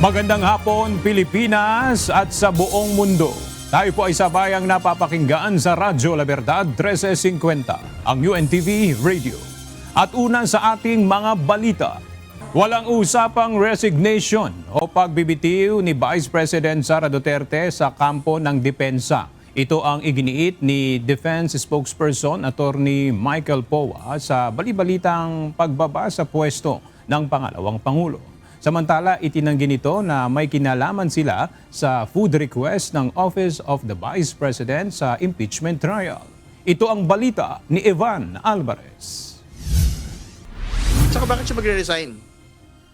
Magandang hapon, Pilipinas at sa buong mundo. Tayo po ay sabayang napapakinggan sa Radyo La Verdad 1350, ang UNTV Radio. At una sa ating mga balita, walang usapang resignation o pagbibitiw ni Vice President Sara Duterte sa kampo ng depensa. Ito ang iginiit ni Defense Spokesperson Attorney Michael Powa sa balibalitang pagbaba sa pwesto ng pangalawang Pangulo. Samantala, itinanggi nito na may kinalaman sila sa food request ng Office of the Vice President sa impeachment trial. Ito ang balita ni Evan Alvarez. Saka bakit siya magre-resign?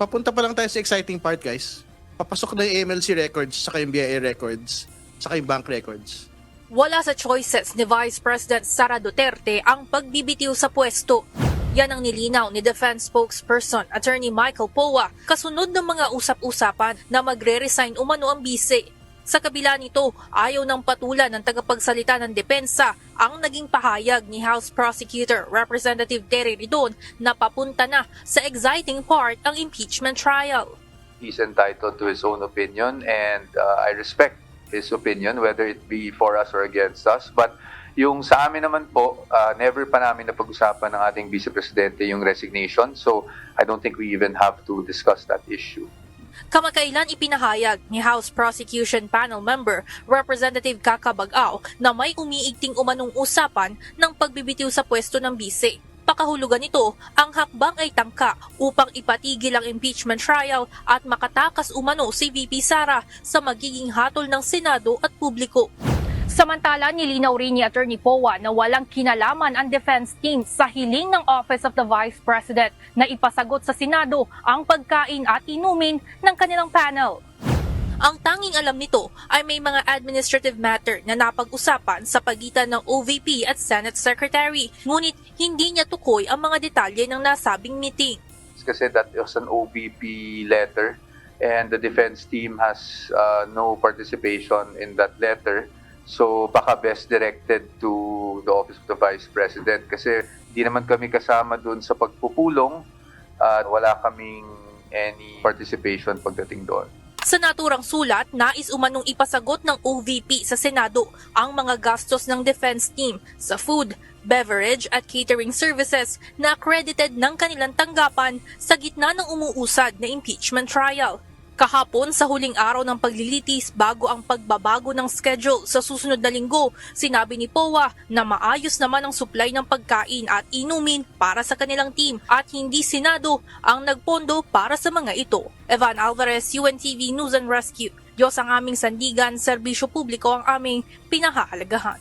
Papunta pa lang tayo sa exciting part, guys. Papasok na yung MLC records, saka yung BIA records, saka yung bank records. Wala sa choices ni Vice President Sara Duterte ang pagbibitiw sa pwesto. Yan ang nilinaw ni Defense Spokesperson Attorney Michael Powa kasunod ng mga usap-usapan na magre-resign umano ang bise. Sa kabila nito, ayaw ng patulan ng tagapagsalita ng depensa ang naging pahayag ni House Prosecutor Representative Terry Ridon na papunta na sa exciting part ang impeachment trial. He's entitled to his own opinion and I respect his opinion whether it be for us or against us. But yung sa amin naman po, never pa namin napag-usapan ng ating Vice Presidente yung resignation. So I don't think we even have to discuss that issue. Kamakailan ipinahayag ni House Prosecution Panel Member Representative Kaka Bagao na may umiigting umanong usapan ng pagbibitiw sa pwesto ng bise. Pakahulugan nito, ang hakbang ay tangka upang ipatigil ang impeachment trial at makatakas umano si VP Sara sa magiging hatol ng Senado at publiko. Samantala, nilinaw rin ni Attorney Powa na walang kinalaman ang defense team sa hiling ng Office of the Vice President na ipasagot sa Senado ang pagkain at inumin ng kanilang panel. Ang tanging alam nito ay may mga administrative matter na napag-usapan sa pagitan ng OVP at Senate Secretary, ngunit hindi niya tukoy ang mga detalye ng nasabing meeting. Kasi that was an OVP letter and the defense team has no participation in that letter. So baka best directed to the Office of the Vice President kasi di naman kami kasama dun sa pagpupulong at wala kaming any participation pagdating doon. Sa naturang sulat, nais umanong ipasagot ng OVP sa Senado ang mga gastos ng defense team sa food, beverage at catering services na accredited ng kanilang tanggapan sa gitna ng umuusad na impeachment trial. Kahapon sa huling araw ng paglilitis bago ang pagbabago ng schedule sa susunod na linggo, sinabi ni Powa na maayos naman ang supply ng pagkain at inumin para sa kanilang team at hindi Senado ang nagpondo para sa mga ito. Evan Alvarez, UNTV News and Rescue. Diyos ang aming sandigan, serbisyo publiko ang aming pinahahalagahan.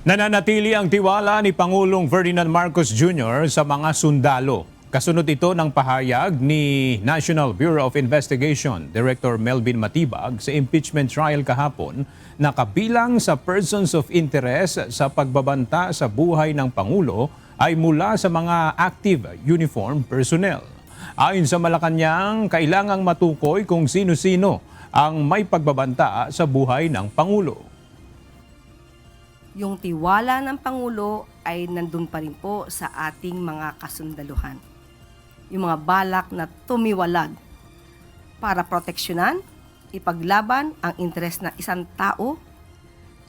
Nananatili ang tiwala ni Pangulong Ferdinand Marcos Jr. sa mga sundalo. Kasunod ito ng pahayag ni National Bureau of Investigation Director Melvin Matibag sa impeachment trial kahapon na kabilang sa persons of interest sa pagbabanta sa buhay ng Pangulo ay mula sa mga active uniform personnel. Ayon sa Malacanang, kailangang matukoy kung sino-sino ang may pagbabanta sa buhay ng Pangulo. Yung tiwala ng Pangulo ay nandun pa rin po sa ating mga kasundaluhan. Yung mga balak na tumiwalad para proteksyonan, ipaglaban ang interes ng isang tao,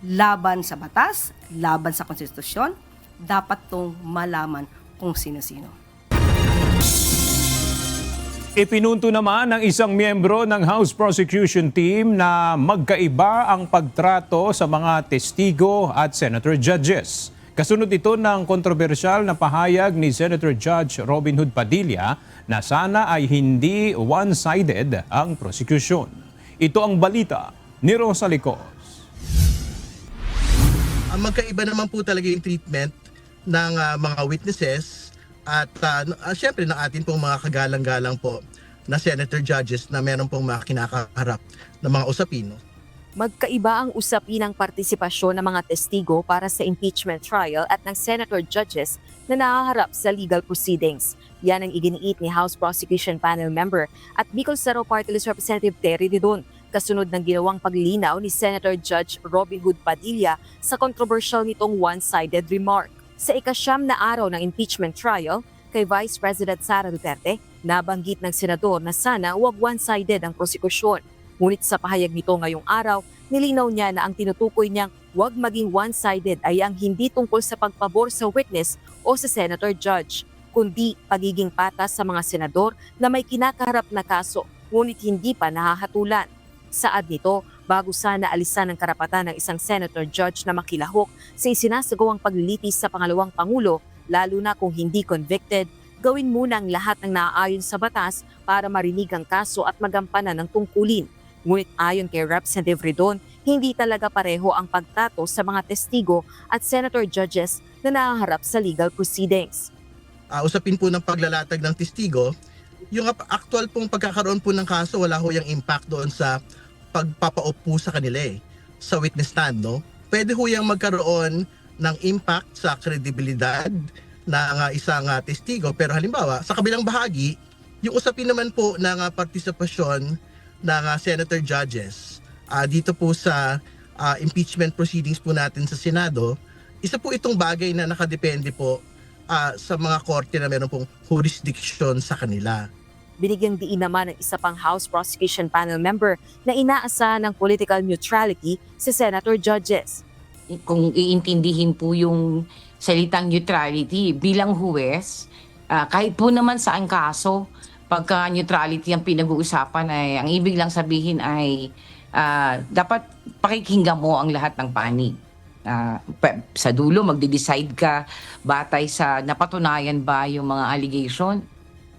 laban sa batas, laban sa konstitusyon, dapat tong malaman kung sino-sino. Ipinunto naman ng isang miyembro ng House Prosecution Team na magkaiba ang pagtrato sa mga testigo at senator judges. Kasunod ito ng kontrobersyal na pahayag ni Senator Judge Robin Hood Padilla na sana ay hindi one-sided ang prosecution. Ito ang balita ni Rosa Licos. Magkaiba naman po talaga yung treatment ng mga witnesses at syempre ng atin pong mga kagalang-galang po na senator judges na meron pong mga kinakaharap na mga usapin. Magkaiba ang usapin ng partisipasyon ng mga testigo para sa impeachment trial at ng senator judges na nahaharap sa legal proceedings. Yan ang iginiit ni House Prosecution Panel Member at Bicol Saro Party List Representative Terry Ridon kasunod ng ginawang paglinaw ni Senator Judge Robin Hood Padilla sa controversial nitong one-sided remark. Sa ika-9 na araw ng impeachment trial kay Vice President Sara Duterte, Nabanggit ng senador na sana huwag one-sided ang prosekusyon. Ngunit sa pahayag nito ngayong araw, nilinaw niya na ang tinutukoy niyang huwag maging one-sided ay ang hindi tungkol sa pagpabor sa witness o sa senator judge, kundi pagiging patas sa mga senador na may kinakaharap na kaso ngunit hindi pa nahahatulan. Saad nito, bago sana alisan ng karapatan ng isang senator judge na makilahok sa isinasagawang paglilitis sa pangalawang pangulo, lalo na kung hindi convicted, gawin muna ang lahat ng naaayon sa batas para marinig ang kaso at magampanan ng tungkulin. Ngunit ayon kay Representative Redon, hindi talaga pareho ang pagtrato sa mga testigo at senator judges na nahaharap sa legal proceedings. Usapin po ng paglalatag ng testigo, yung actual pong pagkakaroon po ng kaso, wala ho yung impact doon sa pagpapaupo sa kanila sa witness stand, no? Pwede ho yung magkaroon ng impact sa kredibilidad ng isang testigo, pero halimbawa sa kabilang bahagi, yung usapin naman po ng partisipasyon ng senator judges dito po sa impeachment proceedings po natin sa Senado, isa po itong bagay na nakadepende po sa mga korte na meron pong jurisdiction sa kanila. Binigyang diin naman ng isa pang House Prosecution Panel member na inaasahan ng political neutrality sa senator judges. Kung iintindihin po yung salitang neutrality bilang huwes, kahit po naman saan kaso, pagka neutrality ang pinag-uusapan ay ang ibig lang sabihin ay dapat pakikinggan mo ang lahat ng panig. Sa dulo, magde-decide ka batay sa napatunayan ba yung mga allegation.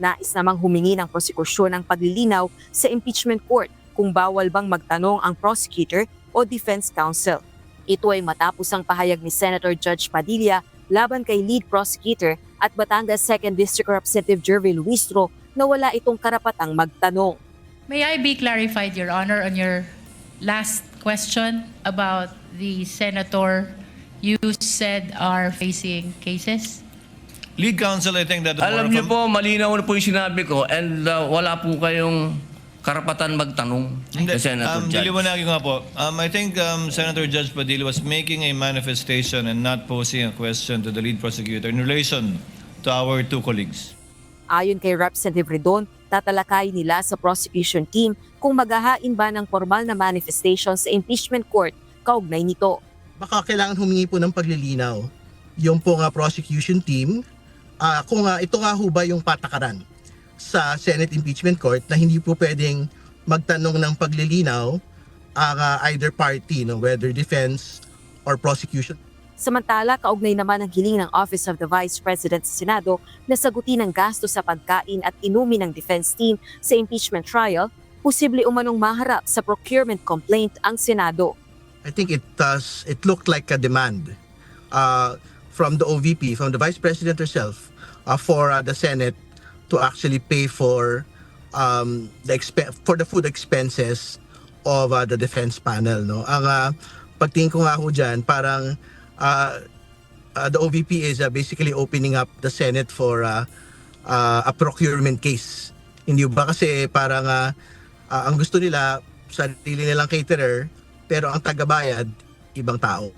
Nais namang humingi ng prosekusyon ng paglilinaw sa impeachment court kung bawal bang magtanong ang prosecutor o defense counsel. Ito ay matapos ang pahayag ni Senator Judge Padilla laban kay lead prosecutor at Batangas 2nd District Representative Jervil Luistro na wala itong karapatang magtanong. May I be clarified, Your Honor, on your last question about the senator you said are facing cases? Lead counsel, I think that... Alam niyo po, malinaw na po yung sinabi ko and wala po kayong karapatan magtanong Hindi, sa Senator Judge. diliwanagin ko nga po. I think Senator Judge Padilla was making a manifestation and not posing a question to the lead prosecutor in relation to our two colleagues. Ayon kay Representative Redon, tatalakay nila sa prosecution team kung maghahain ba ng formal na manifestation sa impeachment court kaugnay nito. Baka kailangan humingi po ng paglilinaw yung po prosecution team kung ito nga ho ba yung patakaran sa Senate Impeachment Court na hindi po pwedeng magtanong ng paglilinaw ang either party, no, whether defense or prosecution. Samantala, kaugnay naman ang hiling ng Office of the Vice President sa Senado na sagutin ang gasto sa pagkain at inumin ng defense team sa impeachment trial, posible umanong maharap sa procurement complaint ang Senado. I think it looked like a demand from the OVP, from the Vice President herself, for the Senate to actually pay for the food expenses of the defense panel. No, ang pagtingin ko nga ho dyan, parang the OVP is basically opening up the Senate for a procurement case. Hindi ba kasi parang ang gusto nila sarili nilang caterer, pero ang tagabayad ibang tao.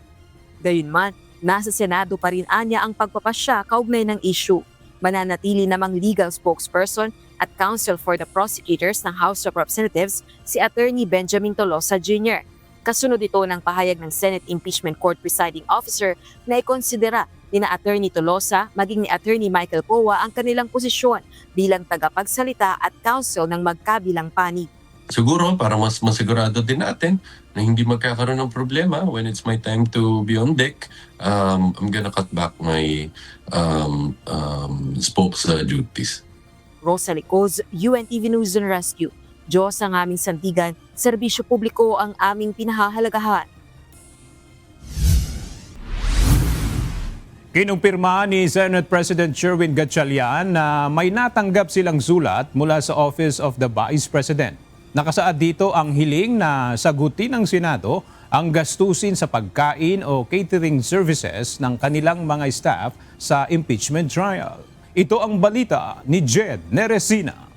Gayunman, nasa Senado pa rin anya ang pagpapasya kaugnay ng issue. Mananatili namang legal spokesperson at counsel for the prosecutors ng House of Representatives si Attorney Benjamin Tolosa Jr. Kasunod ito ng pahayag ng Senate Impeachment Court Presiding Officer na ikonsidera ni na Attorney Tolosa maging ni Attorney Michael Powa ang kanilang posisyon bilang tagapagsalita at counsel ng magkabilang panig. Siguro para mas masigurado din natin na hindi magkakaroon ng problema when it's my time to be on deck, I'm gonna cut back my spokes duties. Rosalie Coz, UNTV News and Rescue. Diyos ang aming sandigan, serbisyo publiko ang aming pinahahalagahan. Kinumpirma ni Senate President Sherwin Gatchalian na may natanggap silang sulat mula sa Office of the Vice President. Nakasaad dito ang hiling na sagutin ng Senado ang gastusin sa pagkain o catering services ng kanilang mga staff sa impeachment trial. Ito ang balita ni Jed Neresina.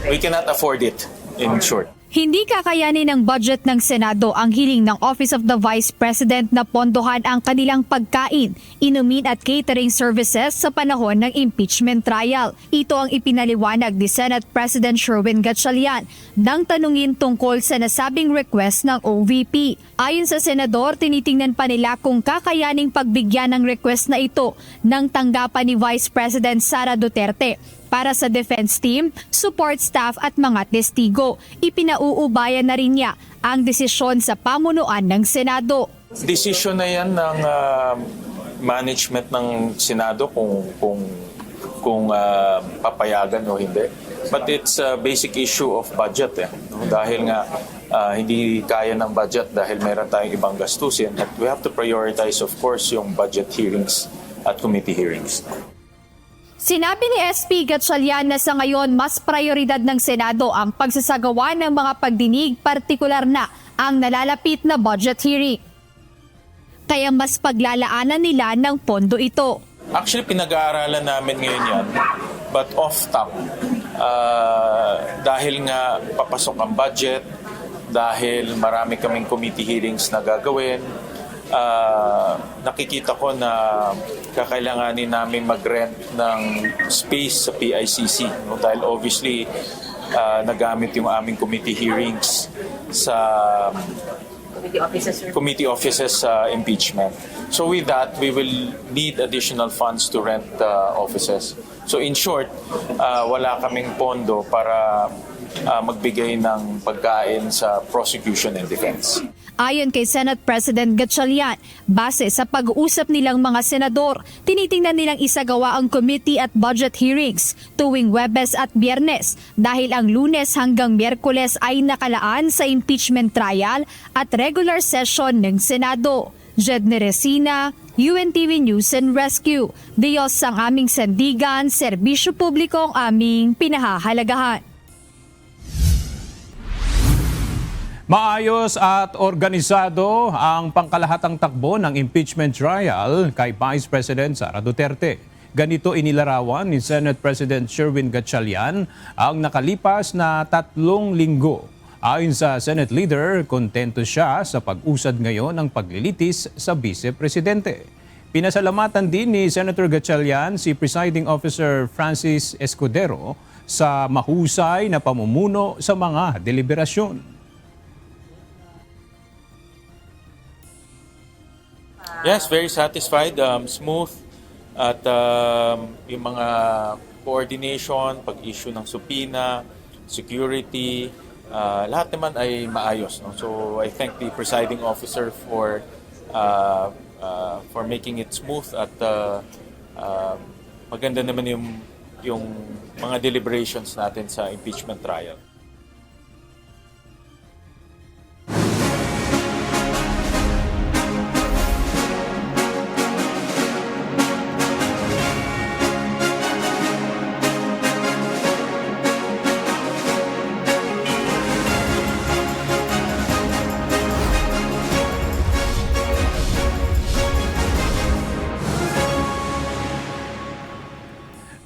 We cannot afford it, in short. Hindi kakayanin ng budget ng Senado ang hiling ng Office of the Vice President na pondohan ang kanilang pagkain, inumin at catering services sa panahon ng impeachment trial. Ito ang ipinaliwanag ni Senate President Sherwin Gatchalian nang tanungin tungkol sa nasabing request ng OVP. Ayon sa senador, tinitingnan pa nila kung kakayaning pagbigyan ng request na ito ng tanggapan ni Vice President Sara Duterte para sa defense team, support staff at mga testigo. Ipinauubayan na rin niya ang desisyon sa pamunuan ng Senado. Desisyon na yan ng management ng Senado kung papayagan o hindi. But it's a basic issue of budget. Dahil nga hindi kaya ng budget dahil meron tayong ibang gastusin. At we have to prioritize of course yung budget hearings at committee hearings. Sinabi ni SP Gatchalian na sa ngayon mas prioridad ng Senado ang pagsasagawa ng mga pagdinig, partikular na ang nalalapit na budget hearing. Kaya mas paglalaanan nila ng pondo ito. Actually, pinag-aaralan namin ngayon yan, but off-top. Dahil nga papasok ang budget, dahil marami kaming committee hearings na gagawin, nakikita ko na kakailanganin namin mag-rent ng space sa PICC. No? Dahil obviously, nagamit yung aming committee hearings sa committee offices sa impeachment. So with that, we will need additional funds to rent offices. So in short, wala kaming pondo para magbigay ng pagkain sa prosecution and defense. Ayon kay Senate President Gatchalian, base sa pag-uusap nilang mga senador, tinitingnan nilang isagawa ang committee at budget hearings tuwing Huwebes at Biyernes dahil ang Lunes hanggang Miyerkules ay nakalaan sa impeachment trial at regular session ng Senado. Jedne Resina, UNTV News and Rescue. Diyos ang aming sandigan, serbisyo publiko ang aming pinahahalagahan. Maayos at organisado ang pangkalahatang takbo ng impeachment trial kay Vice President Sara Duterte. Ganito inilarawan ni Senate President Sherwin Gatchalian ang nakalipas na 3 linggo. Ayon sa Senate Leader, kontento siya sa pag-usad ngayon ng paglilitis sa Vice Presidente. Pinasalamatan din ni Senator Gatchalian si Presiding Officer Francis Escudero sa mahusay na pamumuno sa mga deliberasyon. Yes, very satisfied, smooth at yung mga coordination, pag-issue ng subpoena, security, lahat naman ay maayos. No? So I thank the presiding officer for making it smooth at maganda naman yung mga deliberations natin sa impeachment trial.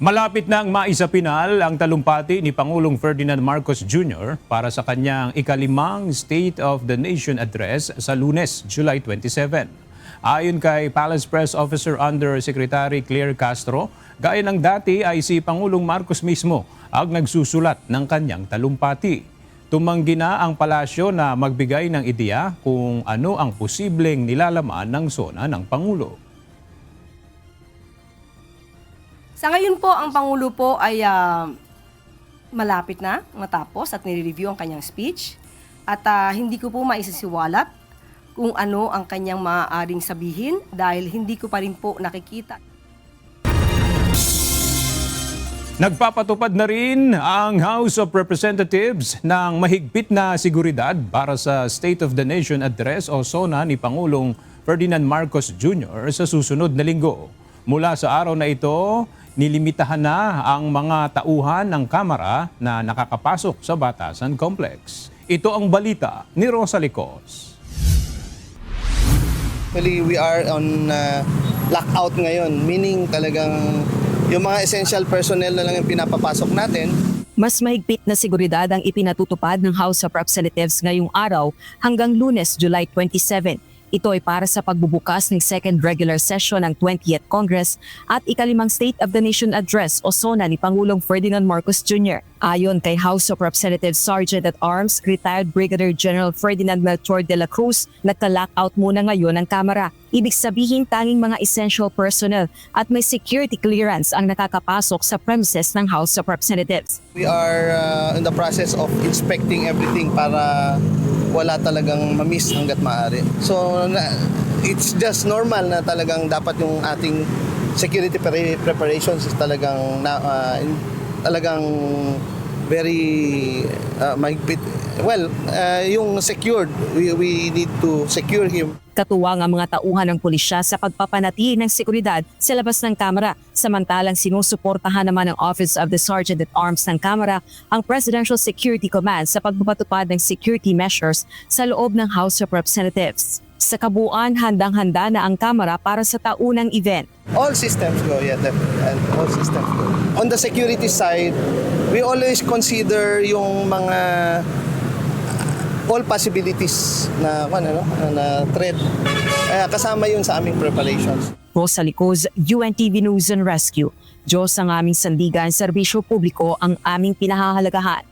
Malapit na ang maisapinal ang talumpati ni Pangulong Ferdinand Marcos Jr. para sa kanyang ikalimang State of the Nation Address sa Lunes, July 27. Ayon kay Palace Press Officer Undersecretary Claire Castro, gaya ng dati ay si Pangulong Marcos mismo ang nagsusulat ng kanyang talumpati. Tumanggi na ang palasyo na magbigay ng ideya kung ano ang posibleng nilalaman ng sona ng Pangulo. Sa ngayon po, ang Pangulo po ay malapit na matapos at nire-review ang kanyang speech. At hindi ko po maisisiwalat kung ano ang kanyang maaaring sabihin dahil hindi ko pa rin po nakikita. Nagpapatupad na rin ang House of Representatives ng mahigpit na seguridad para sa State of the Nation Address o SONA ni Pangulong Ferdinand Marcos Jr. sa susunod na linggo. Mula sa araw na ito, nilimitahan na ang mga tauhan ng Kamara na nakakapasok sa Batasan Complex. Ito ang balita ni Rosa Licos. Actually, we are on lockout ngayon, meaning talagang yung mga essential personnel na lang yung pinapapasok natin. Mas mahigpit na seguridad ang ipinatutupad ng House of Representatives ngayong araw hanggang Lunes, July 27. Ito ay para sa pagbubukas ng second regular session ng 20th Congress at ikalimang State of the Nation Address o SONA ni Pangulong Ferdinand Marcos Jr. Ayon kay House of Representatives Sergeant-at-Arms, retired Brigadier General Ferdinand Melchor de la Cruz, nagka-lockout muna ngayon ang Kamara. Ibig sabihin tanging mga essential personnel at may security clearance ang nakakapasok sa premises ng House of Representatives. We are in the process of inspecting everything para wala talagang ma-miss hanggat maaari. So it's just normal na talagang dapat yung ating security preparations is talagang talagang very mahigpit. Well, yung secured, we need to secure him. Katuwang ang mga tauhan ng pulisya sa pagpapanatili ng seguridad sa labas ng Kamara, samantalang sinusuportahan naman ng Office of the Sergeant-at-Arms ng Kamara ang Presidential Security Command sa pagpapatupad ng security measures sa loob ng House of Representatives. Sa kabuuan, handang-handa na ang Kamara para sa taunang event. All systems go, yeah, definitely. And all systems go. On the security side, we always consider yung mga all possibilities na threat. Kasama yun sa aming preparations. Rosa Licoz, UNTV News and Rescue. Diyos ang aming sandigan, serbisyo publiko ang aming pinahahalagahan.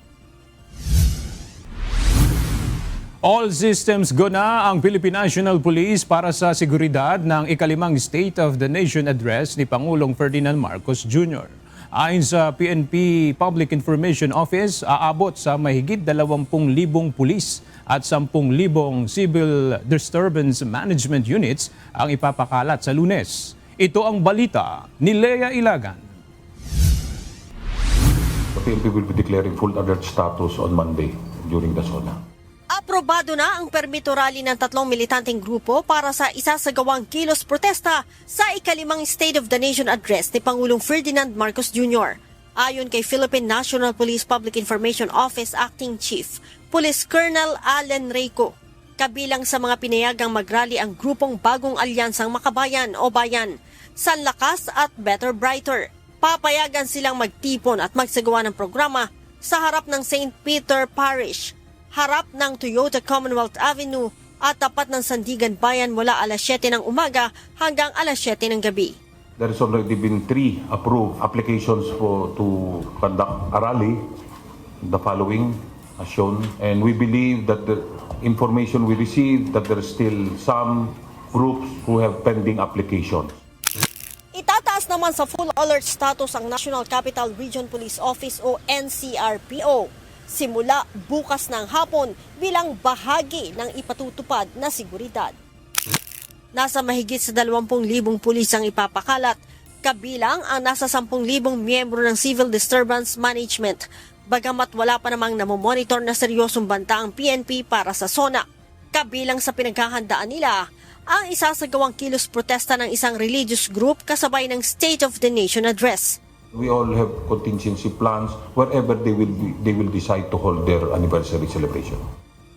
All systems go na ang Philippine National Police para sa seguridad ng ikalimang State of the Nation Address ni Pangulong Ferdinand Marcos Jr. Ayon sa PNP Public Information Office, aabot sa mahigit 20,000 pulis at 10,000 civil disturbance management units ang ipapakalat sa Lunes. Ito ang balita ni Lea Ilagan. The PNP will be declaring full alert status on Monday during the SONA. Aprobado na ang permito rally ng 3 militanteng grupo para sa isasagawang kilos protesta sa ikalimang State of the Nation Address ni Pangulong Ferdinand Marcos Jr. Ayon kay Philippine National Police Public Information Office Acting Chief, Police Colonel Allen Reyco, kabilang sa mga pinayagang magrally ang grupong Bagong Alyansang Makabayan o Bayan, Sanlakas at Better Brighter. Papayagan silang magtipon at magsagawa ng programa sa harap ng St. Peter Parish, harap ng Toyota Commonwealth Avenue at tapat ng Sandigan Bayan mula alas 7 ng umaga hanggang alas 7 ng gabi. There has already been 3 approved applications to conduct a rally, the following as shown. And we believe that the information we received that there are still some groups who have pending applications. Itataas naman sa full alert status ang National Capital Region Police Office o NCRPO simula bukas ng hapon bilang bahagi ng ipatutupad na seguridad. Nasa mahigit sa 20,000 pulis ang ipapakalat, kabilang ang nasa 10,000 miyembro ng Civil Disturbance Management, bagamat wala pa namang namomonitor na seryosong banta ang PNP para sa SONA. Kabilang sa pinaghahandaan nila, ang isasagawang kilos protesta ng isang religious group kasabay ng State of the Nation Address. We all have contingency plans wherever they will decide to hold their anniversary celebration.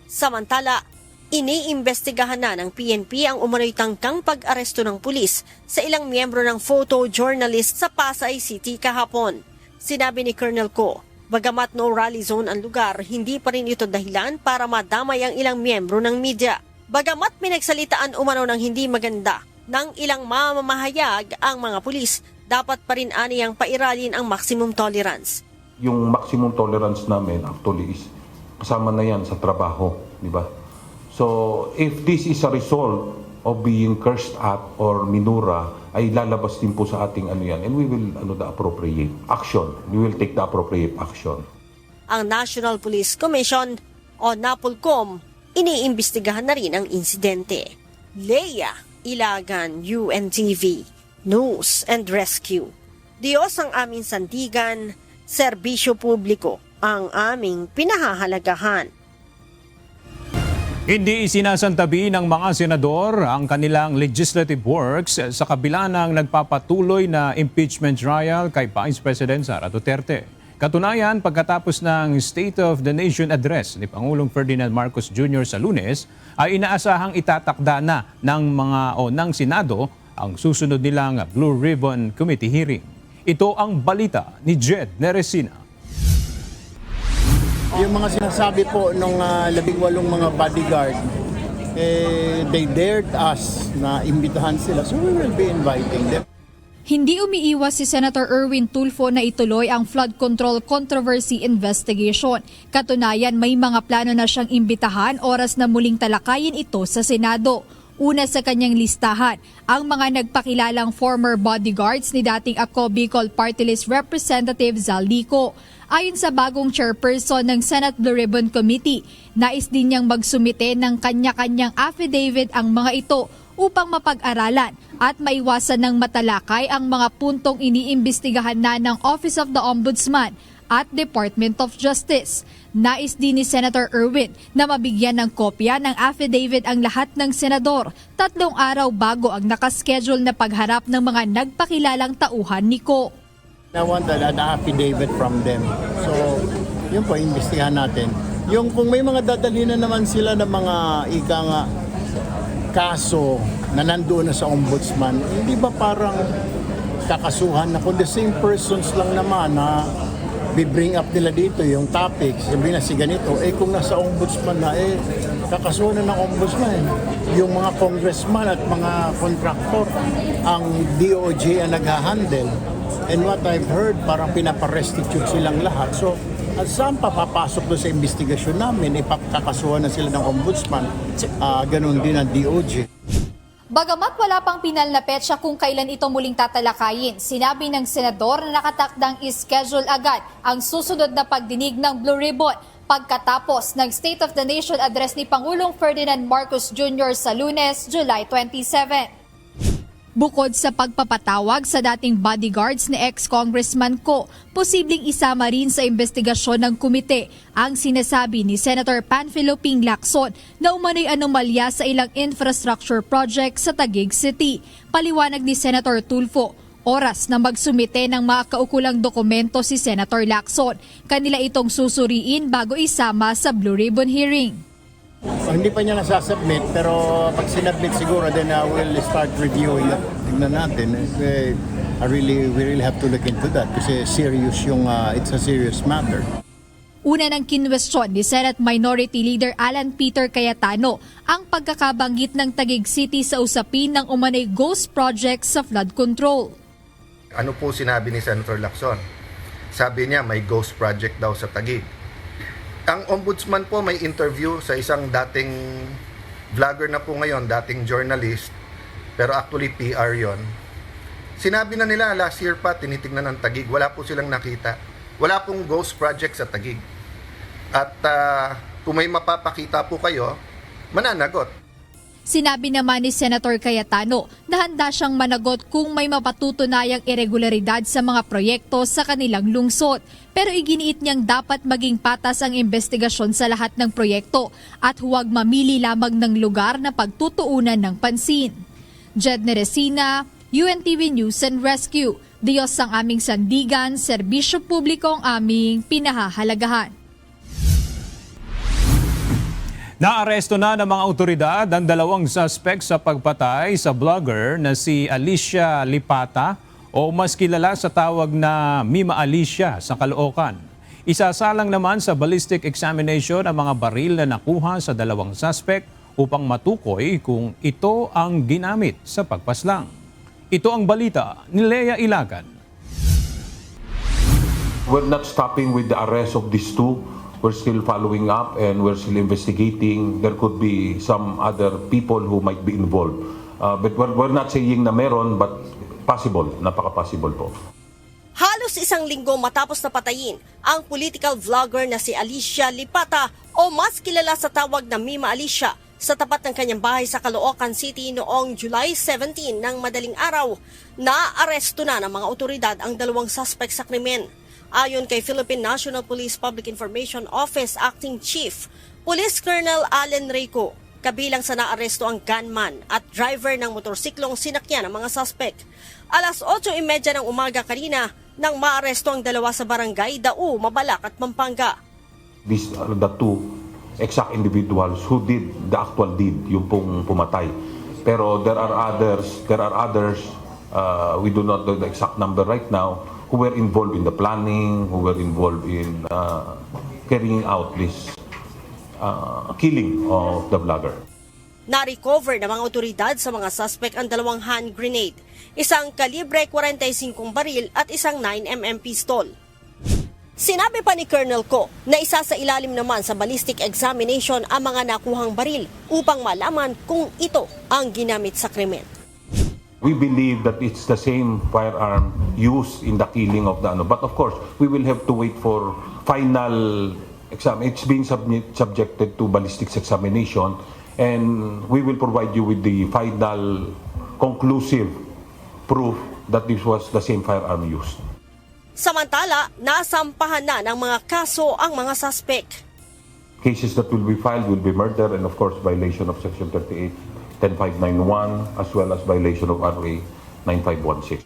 Samantala, iniimbestigahan na ng PNP ang umano'y tangkang pag-aresto ng pulis sa ilang miyembro ng photojournalist sa Pasay City kahapon. Sinabi ni Colonel Co, bagamat no rally zone ang lugar, hindi pa rin ito dahilan para madamay ang ilang miyembro ng media. Bagamat pinagsalitaan umano ng hindi maganda ng ilang mamamahayag ang mga pulis, dapat pa rin aniyang pairalin ang maximum tolerance. Yung maximum tolerance namin actually is kasama na yan sa trabaho, di ba? So if this is a result of being cursed at or minura, ay lalabas din po sa ating yan, and we will the appropriate action. We will take the appropriate action. Ang National Police Commission o NAPOLCOM iniimbestigahan na rin ang insidente. Lea Ilagan, UNTV News and Rescue. Diyos ang aming sandigan, serbisyo publiko ang aming pinahahalagahan. Hindi isinasantabi ng mga senador ang kanilang legislative works sa kabila ng nagpapatuloy na impeachment trial kay Vice President Sara Duterte. Katunayan, pagkatapos ng State of the Nation Address ni Pangulong Ferdinand Marcos Jr. sa Lunes, ay inaasahang itatakda na ng Senado ang susunod nilang Blue Ribbon Committee hearing. Ito ang balita ni Jed Neresina. Yung mga sinasabi po nung 18 mga bodyguard, they dared us na imbitahan sila. So we will be inviting them. Hindi umiiwas si Senator Erwin Tulfo na ituloy ang flood control controversy investigation. Katunayan, may mga plano na siyang imbitahan oras na muling talakayin ito sa Senado. Una sa kanyang listahan, ang mga nagpakilalang former bodyguards ni dating Ako Bicol Party List Representative Zaldico. Ayon sa bagong chairperson ng Senate Blue Ribbon Committee, nais din niyang magsumite ng kanya-kanyang affidavit ang mga ito upang mapag-aralan at maiwasan ng matalakay ang mga puntong iniimbestigahan na ng Office of the Ombudsman at Department of Justice. Nais din ni Senator Erwin na mabigyan ng kopya ng affidavit ang lahat ng senador 3 araw bago ang nakaschedule na pagharap ng mga nagpakilalang tauhan ni Ko. I want an affidavit from them. So, yun po, imbestigahan natin. Yung kung may mga dadalhin na naman sila ng mga kaso na nandoon na sa ombudsman, hindi ba parang kakasuhan na kung the same persons lang naman na bibring up nila dito yung topic, sabihin na si ganito, kung nasa ombudsman na, kakasuhan na ng ombudsman. Yung mga congressman at mga contractor, ang DOJ ang nag-handle. And what I've heard, parang pinaparestitute silang lahat. So, at saan pa papasok doon sa investigasyon namin, ipakakasuhan na sila ng ombudsman, ganun din ang DOJ. Bagamat wala pang pinal na petsa kung kailan ito muling tatalakayin, sinabi ng senador na nakatakdang ischedule agad ang susunod na pagdinig ng Blue Ribbon pagkatapos ng State of the Nation address ni Pangulong Ferdinand Marcos Jr. sa Lunes, July 27. Bukod sa pagpapatawag sa dating bodyguards ni ex-congressman Ko, posibleng isama rin sa investigasyon ng komite ang sinasabi ni Senator Panfilo Ping Lacson na umano'y anomalya sa ilang infrastructure project sa Taguig City. Paliwanag ni Senator Tulfo, oras na magsumite ng mga kaukulang dokumento si Senator Lacson. Kanila itong susuriin bago isama sa Blue Ribbon hearing. Hindi pa niya nasasubmit, pero pag sinubmit siguro, then we'll start reviewing it. Tignan natin. We really have to look into that kasi serious it's a serious matter. Una ng kinwestiyon ni Senate Minority Leader Alan Peter Cayetano ang pagkakabanggit ng Taguig City sa usapin ng umanay ghost project sa flood control. Ano po sinabi ni Senator Lacson? Sabi niya may ghost project daw sa Taguig. Ang ombudsman po may interview sa isang dating vlogger na po ngayon, dating journalist, pero actually PR yon. Sinabi na nila last year pa, tinitingnan ng Taguig, wala po silang nakita. Wala pong ghost project sa Taguig. At kung may mapapakita po kayo, mananagot. Sinabi naman ni Senator Cayetano na handa siyang managot kung may mapatutunayang irregularidad sa mga proyekto sa kanilang lungsod. Pero iginiit niyang dapat maging patas ang investigasyon sa lahat ng proyekto at huwag mamili lamang ng lugar na pagtutuunan ng pansin. Jed Neresina, UNTV News and Rescue. Diyos ang aming sandigan, serbisyo publiko ang aming pinahahalagahan. Naaresto na ng mga otoridad ang 2 suspect sa pagpatay sa vlogger na si Alicia Lipata o mas kilala sa tawag na Mima Alicia sa Caloocan. Isasalang naman sa ballistic examination ang mga baril na nakuha sa 2 suspect upang matukoy kung ito ang ginamit sa pagpaslang. Ito ang balita ni Lea Ilagan. We're not stopping with the arrest of these 2. We're still following up and we're still investigating. There could be some other people who might be involved. But we're not saying na meron, but possible, napaka-possible po. Halos isang linggo matapos na patayin ang political vlogger na si Alicia Lipata o mas kilala sa tawag na Mima Alicia sa tapat ng kanyang bahay sa Caloocan City noong July 17 ng madaling araw, na-aresto na ng mga otoridad ang 2 suspect sa krimen. Ayon kay Philippine National Police Public Information Office Acting Chief, Police Colonel Allen Reyco, kabilang sa naaresto ang gunman at driver ng motorsiklong sinakyan ng mga suspect. Alas 8:30 ng umaga kanina nang maaresto ang 2 sa barangay Dao, Mabalak at Pampanga. These are the 2 exact individuals who did the actual deed, yung pong pumatay. Pero there are others, we do not know the exact number right now, who were involved in the planning, who were involved in carrying out this killing of the vlogger. Na-recover ng mga otoridad sa mga suspect ang 2 hand grenade, isang kalibre 45 baril at isang 9mm pistol. Sinabi pa ni Colonel Ko na isa sa ilalim naman sa ballistic examination ang mga nakuhang baril upang malaman kung ito ang ginamit sa krimen. We believe that it's the same firearm used in the killing of the but of course, we will have to wait for final exam. It's being subjected to ballistics examination and we will provide you with the final conclusive proof that this was the same firearm used. Samantala, nasampahan na ng mga kaso ang mga suspect. Cases that will be filed will be murder and of course violation of Section 38, 10591 as well as violation of RA 9516.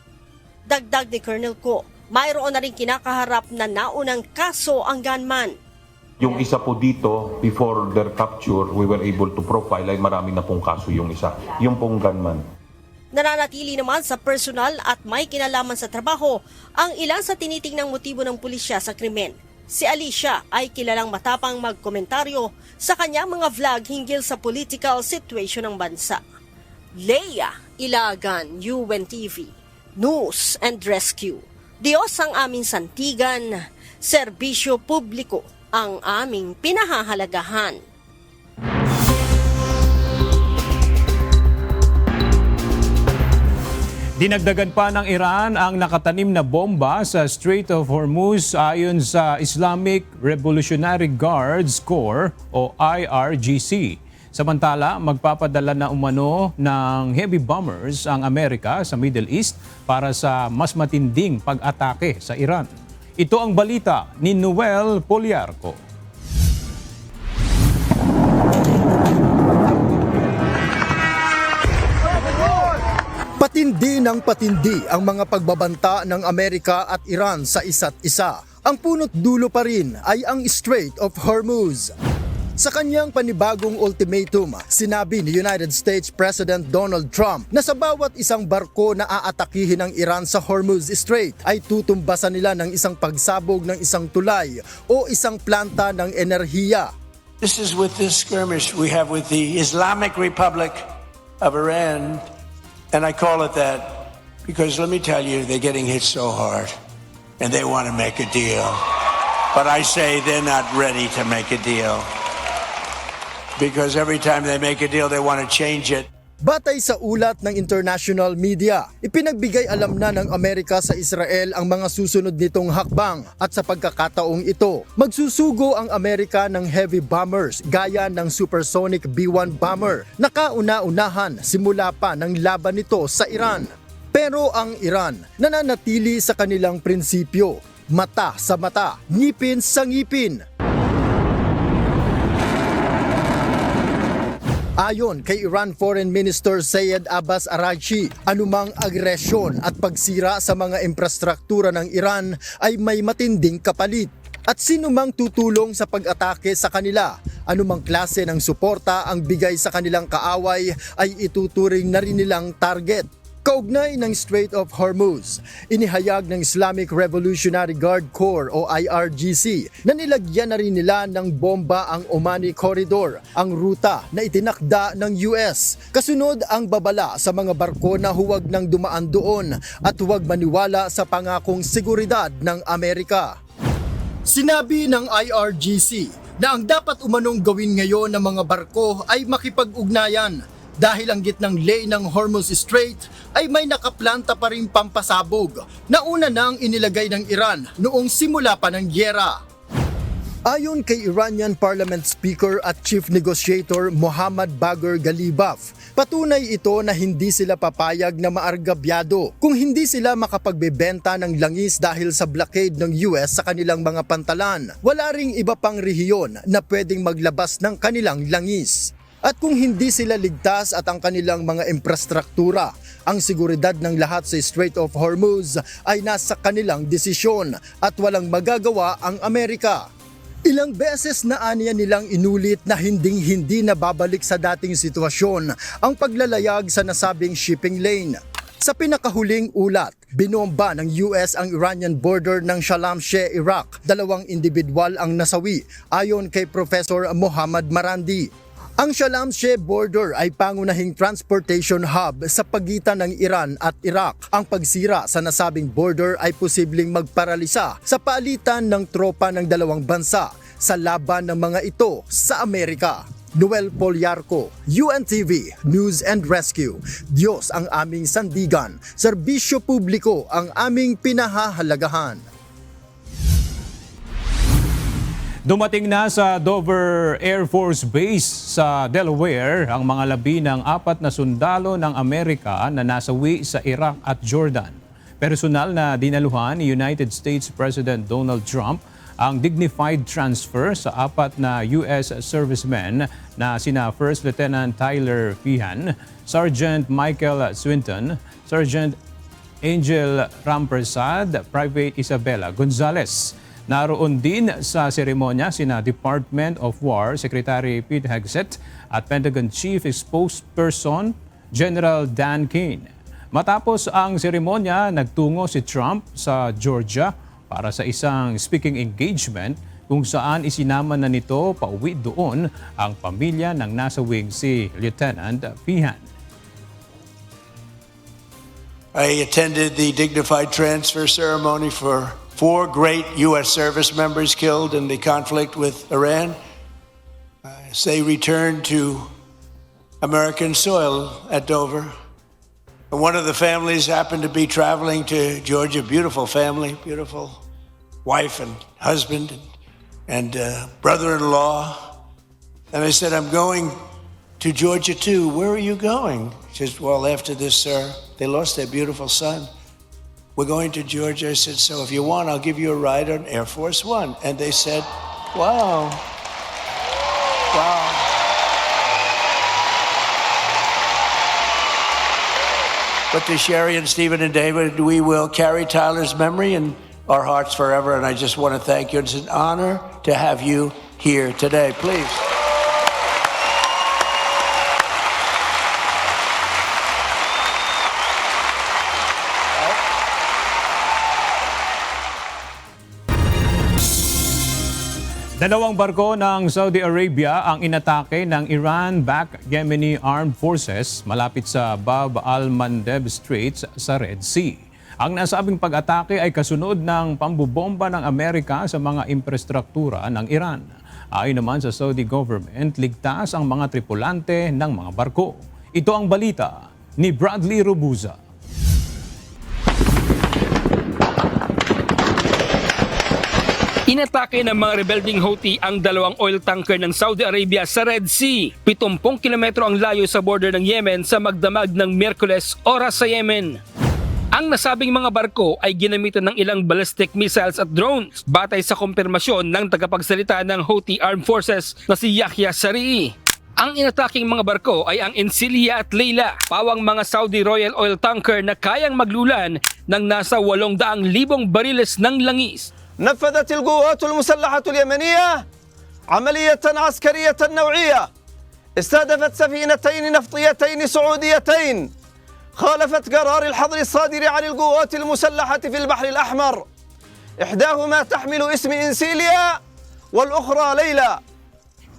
Dagdag ni Colonel Ko, mayroon na rin kinakaharap na naunang kaso ang gunman. Yung isa po dito, before their capture, we were able to profile ay marami na pong kaso yung isa. Yung pong gunman. Nananatili naman sa personal at may kinalaman sa trabaho ang ilan sa tinitingnang motibo ng pulisya sa krimen. Si Alicia ay kilalang matapang magkomentaryo sa kanyang mga vlog hinggil sa political situation ng bansa. Leia Ilagan, UNTV, News and Rescue. Diyos ang aming santigan, serbisyo publiko ang aming pinahahalagahan. Dinagdagan pa ng Iran ang nakatanim na bomba sa Strait of Hormuz ayon sa Islamic Revolutionary Guards Corps o IRGC. Samantala, magpapadala na umano ng heavy bombers ang Amerika sa Middle East para sa mas matinding pag-atake sa Iran. Ito ang balita ni Noel Poliarco. Patindi ng patindi ang mga pagbabanta ng Amerika at Iran sa isa't isa. Ang punot dulo pa rin ay ang Strait of Hormuz. Sa kanyang panibagong ultimatum, sinabi ni United States President Donald Trump na sa bawat isang barko na aatakihin ng Iran sa Hormuz Strait ay tutumbasan nila ng isang pagsabog ng isang tulay o isang planta ng enerhiya. This is with this skirmish we have with the Islamic Republic of Iran. And I call it that because let me tell you, they're getting hit so hard and they want to make a deal. But I say they're not ready to make a deal because every time they make a deal, they want to change it. Batay sa ulat ng international media, ipinagbigay alam na ng Amerika sa Israel ang mga susunod nitong hakbang at sa pagkakataong ito, magsusugo ang Amerika ng heavy bombers gaya ng supersonic B-1 bomber na kauna-unahan simula pa ng laban nito sa Iran. Pero ang Iran nananatili sa kanilang prinsipyo, mata sa mata, ngipin sa ngipin. Ayon kay Iran Foreign Minister Syed Abbas Araghchi, anumang agresyon at pagsira sa mga infrastruktura ng Iran ay may matinding kapalit. At sinumang tutulong sa pag-atake sa kanila, anumang klase ng suporta ang bigay sa kanilang kaaway ay ituturing na rin nilang target. Kaugnay ng Strait of Hormuz, inihayag ng Islamic Revolutionary Guard Corps o IRGC na nilagyan na rin nila ng bomba ang Omani Corridor, ang ruta na itinakda ng US. Kasunod ang babala sa mga barko na huwag nang dumaan doon at huwag maniwala sa pangakong seguridad ng Amerika. Sinabi ng IRGC na ang dapat umanong gawin ngayon ng mga barko ay makipag-ugnayan dahil ang gitnang lane ng Hormuz Strait ay may nakaplanta pa rin pampasabog na una nang inilagay ng Iran noong simula pa ng gyera. Ayon kay Iranian Parliament Speaker at Chief Negotiator Mohammad Bagher Ghalibaf, patunay ito na hindi sila papayag na maargabyado kung hindi sila makapagbebenta ng langis dahil sa blockade ng US sa kanilang mga pantalan. Wala ring iba pang rehiyon na pwedeng maglabas ng kanilang langis. At kung hindi sila ligtas at ang kanilang mga infrastruktura, ang seguridad ng lahat sa Strait of Hormuz ay nasa kanilang desisyon at walang magagawa ang Amerika. Ilang beses na aniya nilang inulit na hindi na babalik sa dating sitwasyon ang paglalayag sa nasabing shipping lane. Sa pinakahuling ulat, Binomba ng US ang Iranian border ng Shalamsheh, Iraq. 2 individual ang nasawi ayon kay Professor Mohammad Marandi. Ang Shalamsheh border ay pangunahing transportation hub sa pagitan ng Iran at Iraq. Ang pagsira sa nasabing border ay posibleng magparalisa sa paalitan ng tropa ng dalawang bansa sa laban ng mga ito sa Amerika. Noel Polyarco, UNTV News and Rescue. Diyos ang aming sandigan, serbisyo publiko ang aming pinahahalagahan. Dumating na sa Dover Air Force Base sa Delaware ang mga labi ng 4 na sundalo ng Amerika na nasawi sa Iraq at Jordan. Personal na dinaluhan ni United States President Donald Trump ang dignified transfer sa 4 na U.S. servicemen na sina First Lieutenant Tyler Feehan, Sergeant Michael Swinton, Sergeant Angel Rampersad, Private Isabella Gonzalez. Naroon din sa seremonya sina Department of War Secretary Pete Hegseth at Pentagon Chief Spokesperson General Dan Kane. Matapos ang seremonya, nagtungo si Trump sa Georgia para sa isang speaking engagement kung saan isinama na nito pauwi doon ang pamilya ng nasawing si Lieutenant Feehan. I attended the dignified transfer ceremony for 4 great U.S. service members killed in the conflict with Iran as they returned to American soil at Dover. And one of the families happened to be traveling to Georgia, beautiful family, beautiful wife and husband and brother-in-law. And I said, I'm going to Georgia too. Where are you going? She says, well, after this, sir, they lost their beautiful son. We're going to Georgia. I said, so if you want, I'll give you a ride on Air Force One. And they said, wow. Wow. But to Sherry and Stephen and David, we will carry Tyler's memory in our hearts forever. And I just want to thank you. It's an honor to have you here today. Please. Dalawang barko ng Saudi Arabia ang inatake ng Iran-backed Yemeni Armed Forces malapit sa Bab al-Mandeb Straits sa Red Sea. Ang nasabing pag-atake ay kasunod ng pambubomba ng Amerika sa mga infrastruktura ng Iran. Ayon naman sa Saudi government, ligtas ang mga tripulante ng mga barko. Ito ang balita ni Bradley Robuza. Inatake ng mga rebelding Houthi ang 2 oil tanker ng Saudi Arabia sa Red Sea. 70 kilometro ang layo sa border ng Yemen sa magdamag ng Miyerkules oras sa Yemen. Ang nasabing mga barko ay ginamitan ng ilang ballistic missiles at drones batay sa kumpirmasyon ng tagapagsalita ng Houthi Armed Forces na si Yahya Saree. Ang inataking mga barko ay ang Encilia at Leila, pawang mga Saudi Royal Oil tanker na kayang maglulan ng nasa 800,000 bariles ng langis. نفذت القوات المسلحة اليمنية عملية عسكرية نوعية استهدفت سفينتين نفطيتين سعوديتين خالفت قرار الحظر الصادر عن القوات المسلحة في البحر الأحمر إحداهما تحمل اسم إنسيليا والأخرى ليلى.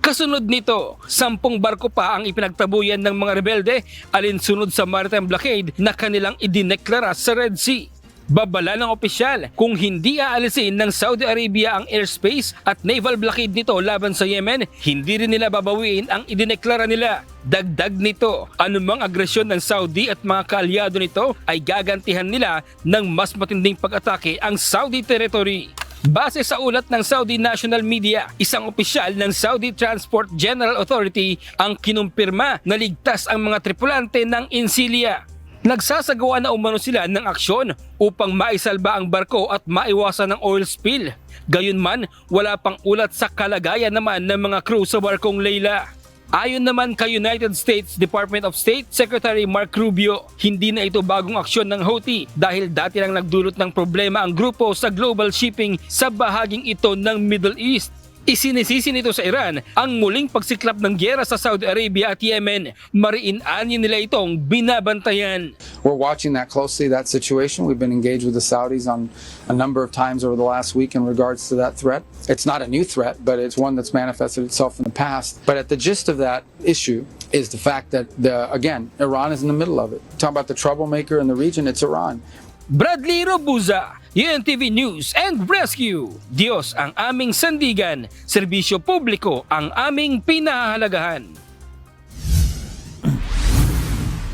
Kasunod nito, 10 barko pa ang ipinagtabuyan ng mga rebelde alinsunod sa maritime blockade na kanilang idineklara sa Red Sea. Babala ng opisyal kung hindi aalisin ng Saudi Arabia ang airspace at naval blockade nito laban sa Yemen, hindi rin nila babawiin ang idineklara nila. Dagdag nito, anumang agresyon ng Saudi at mga kaalyado nito ay gagantihan nila ng mas matinding pag-atake ang Saudi territory. Base sa ulat ng Saudi National Media, isang opisyal ng Saudi Transport General Authority ang kinumpirma na ligtas ang mga tripulante ng Encilia. Nagsasagawa na umano sila ng aksyon upang maisalba ang barko at maiwasan ng oil spill. Gayunman, wala pang ulat sa kalagayan naman ng mga crew sa barkong Leila. Ayon naman kay United States Department of State Secretary Mark Rubio, hindi na ito bagong aksyon ng Houthi dahil dati lang nagdulot ng problema ang grupo sa global shipping sa bahaging ito ng Middle East. Isinisisi nito sa Iran ang muling pagsiklap ng giyera sa Saudi Arabia at Yemen. Mariin-anyo nila itong binabantayan. We're watching that closely, that situation. We've been engaged with the Saudis on a number of times over the last week in regards to that threat. It's not a new threat, but it's one that's manifested itself in the past. But at the gist of that issue is the fact that, again, Iran is in the middle of it. Talking about the troublemaker in the region, it's Iran. Bradley Robuza, UNTV News and Rescue. Diyos ang aming sandigan, serbisyo publiko ang aming pinahahalagahan.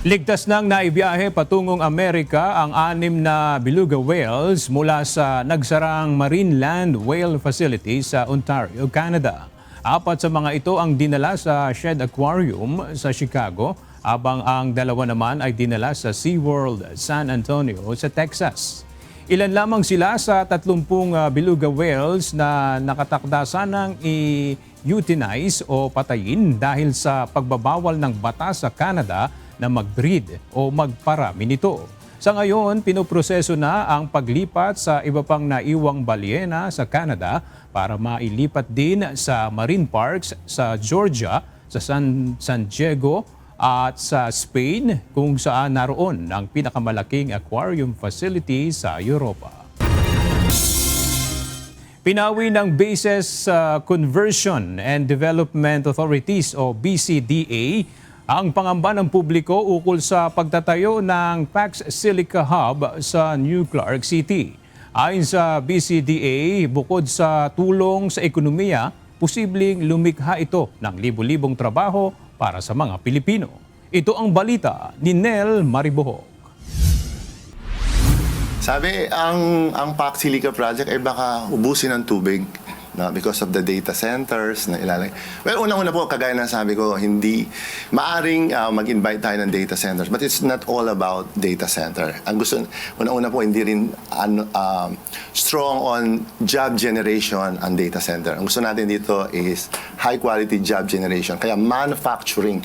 Ligtas nang naibiyahe patungong Amerika ang 6 na beluga whales mula sa nagsarang Marineland Whale Facility sa Ontario, Canada. 4 sa mga ito ang dinala sa Shed Aquarium sa Chicago, habang ang 2 naman ay dinala sa SeaWorld San Antonio sa Texas. Ilan lamang sila sa 30 beluga whales na nakatakda sanang i-euthanize o patayin dahil sa pagbabawal ng batas sa Canada na mag-breed o magparami nito. Sa ngayon, pinoproseso na ang paglipat sa iba pang naiwang balyena sa Canada para mailipat din sa marine parks sa Georgia, sa San Diego at sa Spain, kung saan naroon ang pinakamalaking aquarium facility sa Europa. Pinawi ng Bases Conversion and Development Authorities o BCDA ang pangamba ng publiko ukol sa pagtatayo ng Pax Silica Hub sa New Clark City. Ayon sa BCDA, bukod sa tulong sa ekonomiya, posibleng lumikha ito ng libu-libong trabaho para sa mga Pilipino. Ito ang balita ni Nel Maribohok. Sabi, ang Pax Silica project ay baka ubusin ng tubig, no, because of the data centers na ilalagay. Well, unang-una po, kagaya ng sabi ko, hindi maaring mag-invite tayo ng data centers, but it's not all about data center. Ang gusto, unang-una po, hindi rin strong on job generation ang data center. Ang gusto natin dito is high-quality job generation. Kaya manufacturing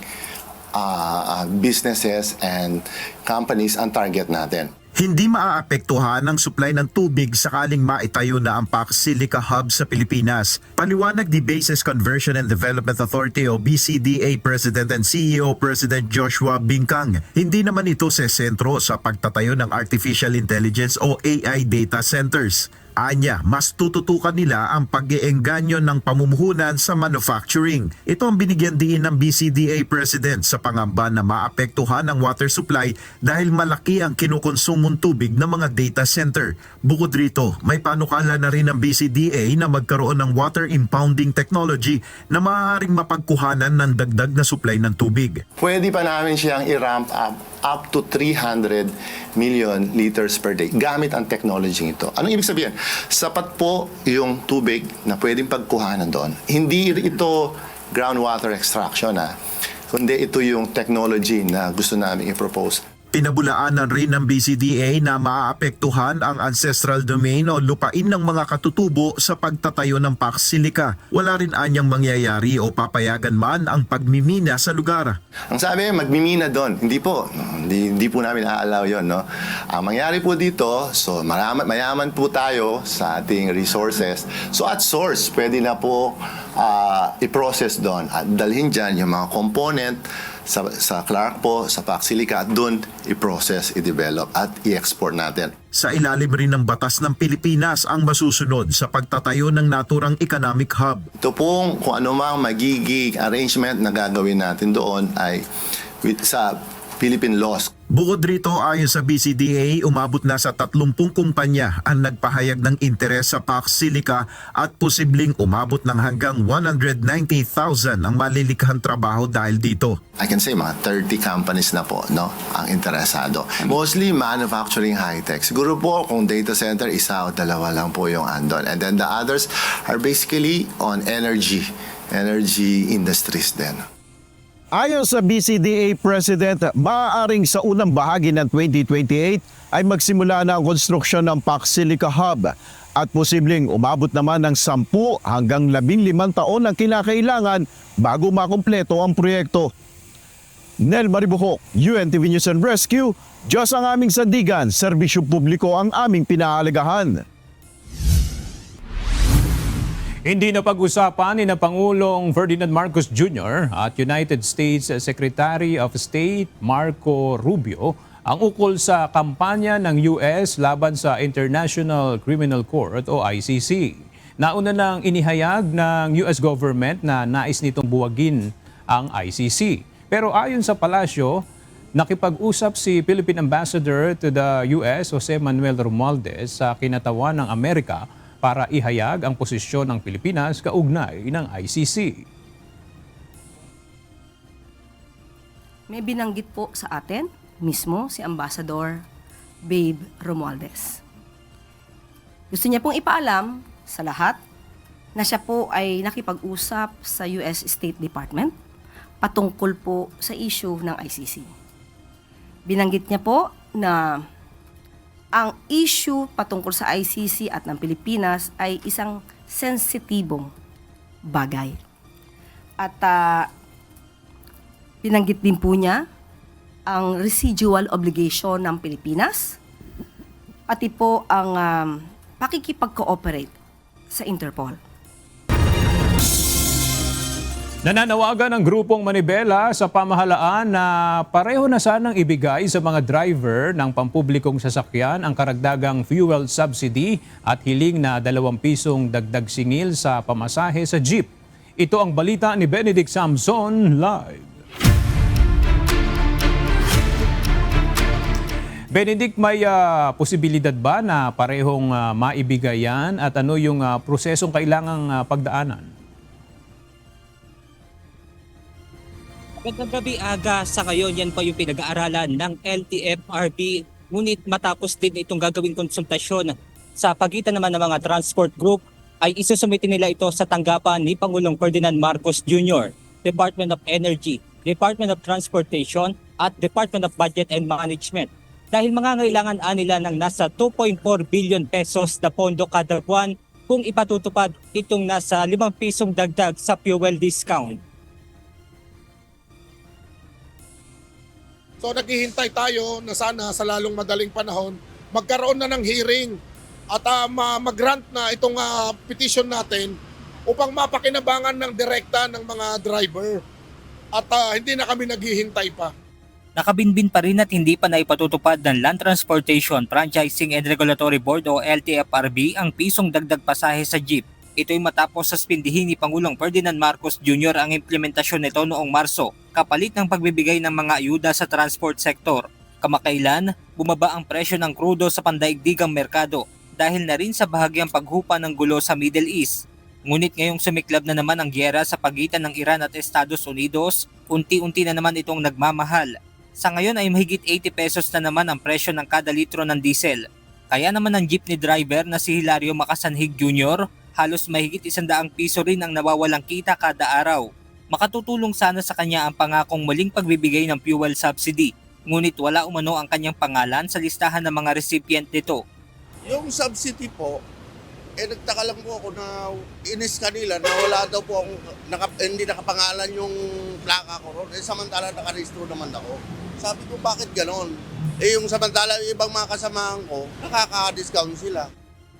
businesses and companies ang target natin. Hindi maaapektuhan ang supply ng tubig sakaling maitayo na ang Pax Silica Hub sa Pilipinas. Paliwanag ni Bases Conversion and Development Authority o BCDA President and CEO President Joshua Bingkang. Hindi naman ito sentro sa pagtatayo ng Artificial Intelligence o AI data centers. Anya, mas tututukan nila ang pag-iengganyo ng pamumuhunan sa manufacturing. Ito ang binigyan din ng BCDA President sa pangamba na maapektuhan ang water supply dahil malaki ang kinukonsumong tubig ng mga data center. Bukod rito, may panukala na rin ng BCDA na magkaroon ng water impounding technology na maaaring mapagkuhanan ng dagdag na supply ng tubig. Pwede pa namin siyang i-ramp up to 300 million liters per day gamit ang technology ito. Anong ibig sabihin? Sapat po yung tubig na pwedeng pagkuhanan doon. Hindi ito groundwater extraction, kundi ito yung technology na gusto namin i-propose. Pinabulaanan rin ng BCDA na maaapektuhan ang ancestral domain o lupain ng mga katutubo sa pagtatayo ng Pax Silica. Wala rin anyang mangyayari o papayagan man ang pagmimina sa lugar. Ang sabi, magmimina doon. Hindi po. Hindi po namin na-allow yun. No? Ang mangyari po dito, so mayaman po tayo sa ating resources. So at source, pwede na po i-process doon at dalhin dyan yung mga component sa Clark po, sa Pax Silica at doon i-process, i-develop at i-export natin. Sa ilalim rin ng batas ng Pilipinas ang masusunod sa pagtatayo ng naturang economic hub. Ito pong kung ano mang magiging arrangement na gagawin natin doon ay sa Philippine laws. Bukod rito, ayon sa BCDA, umabot na sa 30 kumpanya ang nagpahayag ng interes sa Pax Silica at posibleng umabot ng hanggang 190,000 ang malilikhang trabaho dahil dito. I can say mga 30 companies na po, no, ang interesado. Mostly manufacturing high-tech. Siguro po kung data center, isa o dalawa lang po yung andon. And then the others are basically on energy industries din. Ayon sa BCDA President, maaaring sa unang bahagi ng 2028 ay magsimula na ang konstruksyon ng Pax Silica Hub at posibleng umabot naman ng 10 hanggang 15 taon ang kinakailangan bago makumpleto ang proyekto. Nel Maribohok, UNTV News and Rescue, Diyos ang aming sandigan, serbisyo publiko ang aming pinahalagahan. Hindi na pag-usapan ni na Pangulong Ferdinand Marcos Jr. at United States Secretary of State Marco Rubio ang ukol sa kampanya ng US laban sa International Criminal Court o ICC. Nauna nang inihayag ng US government na nais nitong buwagin ang ICC. Pero ayon sa palasyo, nakipag-usap si Philippine Ambassador to the US, Jose Manuel Romualdez, sa kinatawan ng Amerika para ihayag ang posisyon ng Pilipinas kaugnay ng ICC. May binanggit po sa atin mismo si Ambassador Babe Romualdez. Gusto niya pong ipaalam sa lahat na siya po ay nakipag-usap sa US State Department patungkol po sa issue ng ICC. Binanggit niya po na ang issue patungkol sa ICC at ng Pilipinas ay isang sensitibong bagay. At binanggit din po niya ang residual obligation ng Pilipinas, pati po ang pakikipag-cooperate sa Interpol. Nananawagan ng grupong Manibela sa pamahalaan na pareho na sanang ibigay sa mga driver ng pampublikong sasakyan ang karagdagang fuel subsidy at hiling na 2 pisong dagdag singil sa pamasahe sa jeep. Ito ang balita ni Benedict Samson live. Benedict, may posibilidad ba na parehong maibigay yan at ano yung prosesong kailangang pagdaanan? Magandang gabi, Aga. Sa ngayon, yan pa yung pinag-aaralan ng LTFRB. Ngunit matapos din itong gagawing konsultasyon sa pagitan naman ng mga transport group, ay isusumitin nila ito sa tanggapan ni Pangulong Ferdinand Marcos Jr., Department of Energy, Department of Transportation at Department of Budget and Management. Dahil mangangailangan nila ng nasa 2.4 billion pesos na pondo kada buwan kung ipatutupad itong nasa 5 pisong dagdag sa fuel discount. So naghihintay tayo na sana sa lalong madaling panahon magkaroon na ng hearing at mag-grant na itong petition natin upang mapakinabangan ng direkta ng mga driver at hindi na kami naghihintay pa. Nakabinbin pa rin at hindi pa naipatutupad ng Land Transportation Franchising and Regulatory Board o LTFRB ang pisong dagdag pasahe sa jeep. Ito'y matapos suspindihin ni Pangulong Ferdinand Marcos Jr. ang implementasyon nito noong Marso, kapalit ng pagbibigay ng mga ayuda sa transport sector. Kamakailan, bumaba ang presyo ng krudo sa pandaigdigang merkado dahil na rin sa bahagyang paghupa ng gulo sa Middle East. Ngunit ngayong sumiklab na naman ang gyera sa pagitan ng Iran at Estados Unidos, unti-unti na naman itong nagmamahal. Sa ngayon ay mahigit 80 pesos na naman ang presyo ng kada litro ng diesel. Kaya naman ang jeepney driver na si Hilario Macasanhig Jr., halos mahigit 100 piso rin ang nawawalang kita kada araw. Makatutulong sana sa kanya ang pangakong muling pagbibigay ng fuel subsidy, ngunit wala umano ang kanyang pangalan sa listahan ng mga recipient nito. Yung subsidy po, nagtaka lang po ako na inis kanila na wala daw po akong, hindi nakapangalan yung plaka ko ron. Samantala nakarehistro naman ako. Sabi ko, bakit ganon? Yung samantala yung ibang mga kasamahan ko, nakaka-discount sila.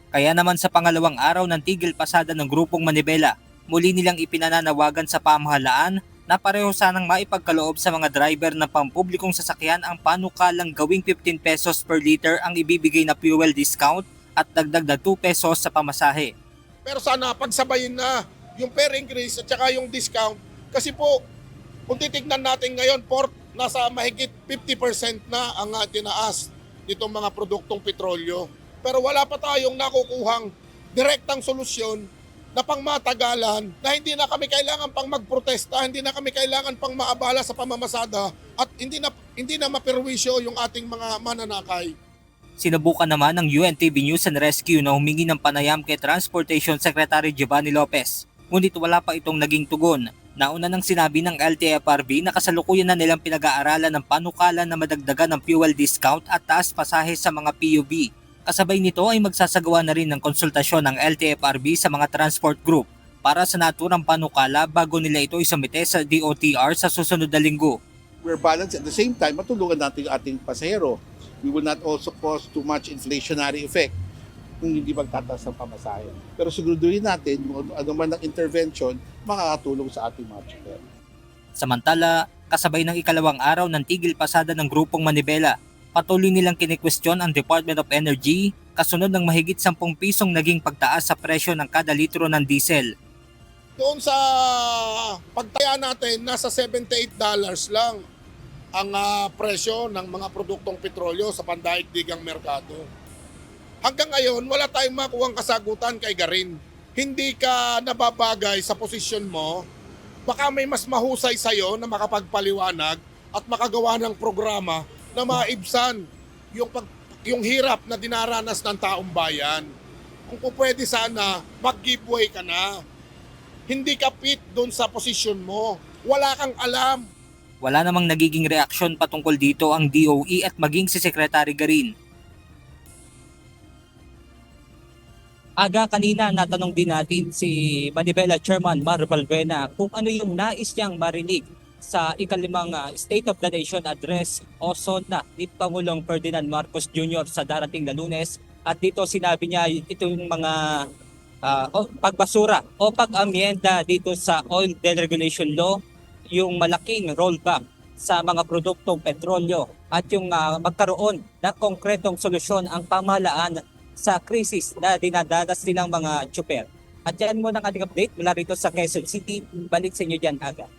Kaya naman sa pangalawang araw ng tigil pasada ng grupong Manibela, muli nilang ipinananawagan sa pamahalaan na pareho sanang maipagkaloob sa mga driver ng pampublikong sasakyan ang panukalang gawing 15 pesos per liter ang ibibigay na fuel discount at dagdag na 2 pesos sa pamasahe. Pero sana pagsabayin na yung fare increase at saka yung discount kasi po kung titignan natin ngayon nasa mahigit 50% na ang tinaas nitong mga produktong petrolyo. Pero wala pa tayong nakukuhang direktang solusyon na pangmatagalan na hindi na kami kailangan pang magprotesta, hindi na kami kailangan pang maabala sa pamamasada at hindi na maperwisyo yung ating mga mananakay. Sinubukan naman ng UNTV News and Rescue na humingi ng panayam kay Transportation Secretary Giovanni Lopez. Ngunit wala pa itong naging tugon. Nauna nang sinabi ng LTFRB na kasalukuyan na nilang pinag-aaralan ng panukala na madagdagan ng fuel discount at taas pasahe sa mga PUV. Kasabay nito ay magsasagawa na rin ng konsultasyon ng LTFRB sa mga transport group para sa naturang panukala bago nila ito isumite sa DOTR sa susunod na linggo. We're balanced at the same time, matulungan natin yung ating pasahero. We will not also cause too much inflationary effect. kung hindi magtataas ng pamasahe. Pero siguraduhin natin kung ano man ang intervention makakatulong sa ating mga chopper. Samantala, kasabay ng ikalawang araw ng tigil pasada ng grupong Manibela, patuloy nilang kinikwestiyon ang Department of Energy kasunod ng mahigit 10 pisong naging pagtaas sa presyo ng kada litro ng diesel. Doon sa pagtaya natin, nasa $78 lang ang presyo ng mga produktong petrolyo sa pandaigdigang merkado. Hanggang ngayon, wala tayong makuhang kasagutan kay Garin. Hindi ka nababagay sa posisyon mo, baka may mas mahusay sa'yo na makapagpaliwanag at makagawa ng programa na maibsan yung hirap na dinaranas ng taong bayan. Kung pwede sana, mag-giveaway ka na. Hindi ka fit doon sa posisyon mo. Wala kang alam. Wala namang nagiging reaksyon patungkol dito ang DOE at maging si Secretary Garin. Aga kanina natanong din natin si Manibela Chairman Mar Balbuena kung ano yung nais niyang marinig sa ikalimang State of the Nation Address o SONA ni Pangulong Ferdinand Marcos Jr. sa darating na Lunes. At dito sinabi niya itong mga pagbasura o pag-amyenda dito sa Oil Deregulation Law, yung malaking rollback sa mga produktong petrolyo at yung magkaroon ng konkretong solusyon ang pamahalaan sa krisis na dinadanas nilang mga tsuper. At yan muna ang ating update mula rito sa Quezon City. Balik sa inyo dyan, Aga.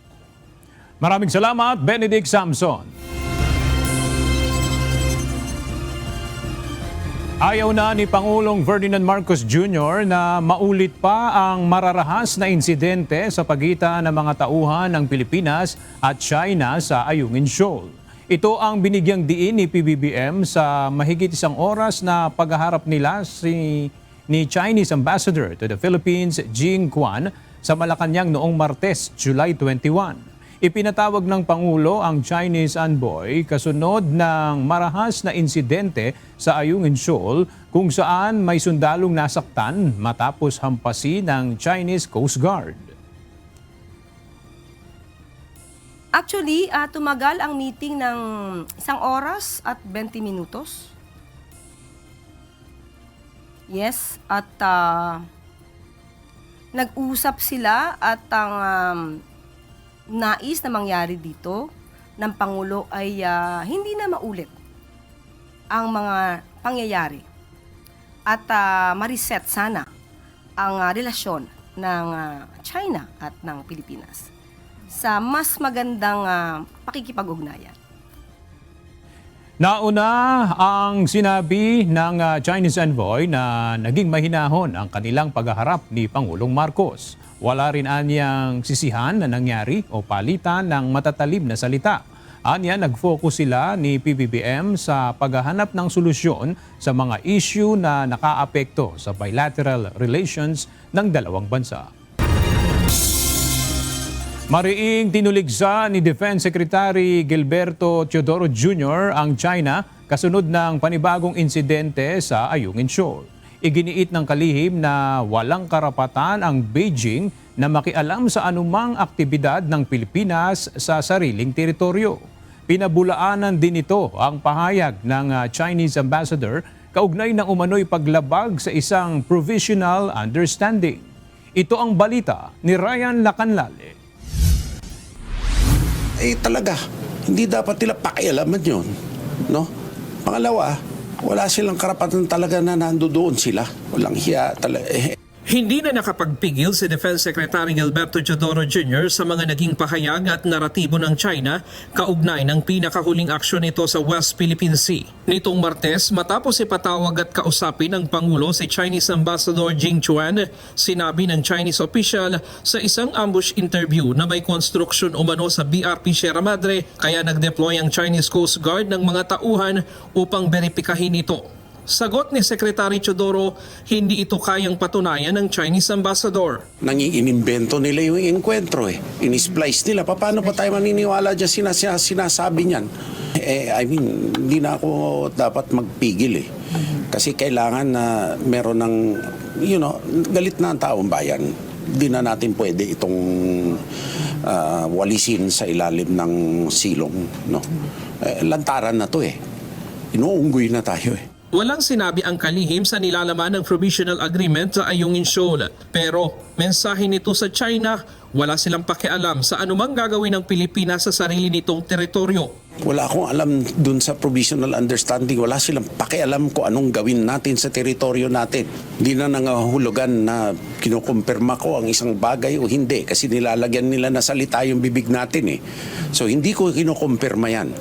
Maraming salamat, Benedict Samson. Ayaw na ni Pangulong Ferdinand Marcos Jr. na maulit pa ang mararahas na insidente sa pagitan ng mga tauhan ng Pilipinas at China sa Ayungin Shoal. Ito ang binigyang diin ni PBBM sa mahigit 1 oras na paghaharap nila ni Chinese Ambassador to the Philippines, Jing Quan, sa Malacanang noong Martes, July 21. Ipinatawag ng Pangulo ang Chinese envoy kasunod ng marahas na insidente sa Ayungin Shoal kung saan may sundalong nasaktan matapos hampasin ng Chinese Coast Guard. Actually, tumagal ang meeting ng 1 oras at 20 minutos. Yes, at nag-usap sila at ang nais na mangyari dito ng Pangulo ay hindi na maulit ang mga pangyayari at ma-reset sana ang relasyon ng China at ng Pilipinas sa mas magandang pakikipag-ugnayan. Nauna ang sinabi ng Chinese envoy na naging mahinahon ang kanilang paghaharap ni Pangulong Marcos. Wala rin anyang sisihan na nangyari o palitan ng matatalim na salita. Anya, nag-focus sila ni PBBM sa paghahanap ng solusyon sa mga issue na nakaapekto sa bilateral relations ng dalawang bansa. Mariing tinuligsa ni Defense Secretary Gilberto Teodoro Jr. ang China kasunod ng panibagong insidente sa Ayungin Shoal. Iginiit ng kalihim na walang karapatan ang Beijing na makialam sa anumang aktibidad ng Pilipinas sa sariling teritoryo. Pinabulaanan din ito ang pahayag ng Chinese Ambassador kaugnay ng umano'y paglabag sa isang provisional understanding. Ito ang balita ni Ryan Lacanlale. Talaga, hindi dapat nila pakialaman yun. No? Pangalawa, wala silang karapatan talaga na nandoon sila. Walang hiya talaga. Hindi na nakapagpigil si Defense Secretary Gilberto Teodoro Jr. sa mga naging pahayag at naratibo ng China kaugnay ng pinakahuling aksyon nito sa West Philippine Sea. Nitong Martes, matapos ipatawag at kausapin ng Pangulo si Chinese Ambassador Jing Quan, sinabi ng Chinese official sa isang ambush interview na may konstruksyon umano sa BRP Sierra Madre kaya nag-deploy ang Chinese Coast Guard ng mga tauhan upang beripikahin ito. Sagot ni Secretary Teodoro, hindi ito kayang patunayan ng Chinese Ambassador. Inimbento nila yung enkwentro In-splice nila. Paano pa tayo maniniwala dyan sinasabi niyan? Hindi na ako dapat magpigil Kasi kailangan na meron ng, galit na ang taong bayan. Hindi na natin pwede itong walisin sa ilalim ng silong. No? Lantaran na to Inuunggoy na tayo Walang sinabi ang kalihim sa nilalaman ng provisional agreement sa Ayungin Shoal. Pero mensahe nito sa China, wala silang pakialam sa anumang gagawin ng Pilipinas sa sarili nitong teritoryo. Wala akong alam dun sa provisional understanding. Wala silang pakialam kung anong gawin natin sa teritoryo natin. Hindi na nangahulugan na kinukumpirma ko ang isang bagay o hindi kasi nilalagyan nila na salita yung bibig natin eh. So hindi ko kinukumpirma yan.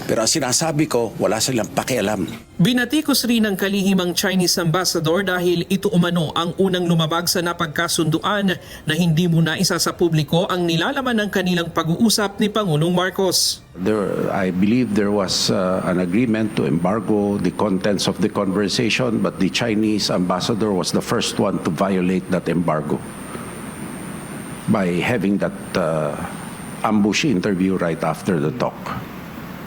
Pero ang sinasabi ko, wala silang pakialam. Binatikos rin ng kalihimang Chinese ambassador dahil ito umano ang unang lumabag sa napagkasunduan na hindi muna isa sa publiko ang nilalaman ng kanilang pag-uusap ni Pangulong Marcos. I believe there was an agreement to embargo the contents of the conversation, but the Chinese ambassador was the first one to violate that embargo by having that ambush interview right after the talk.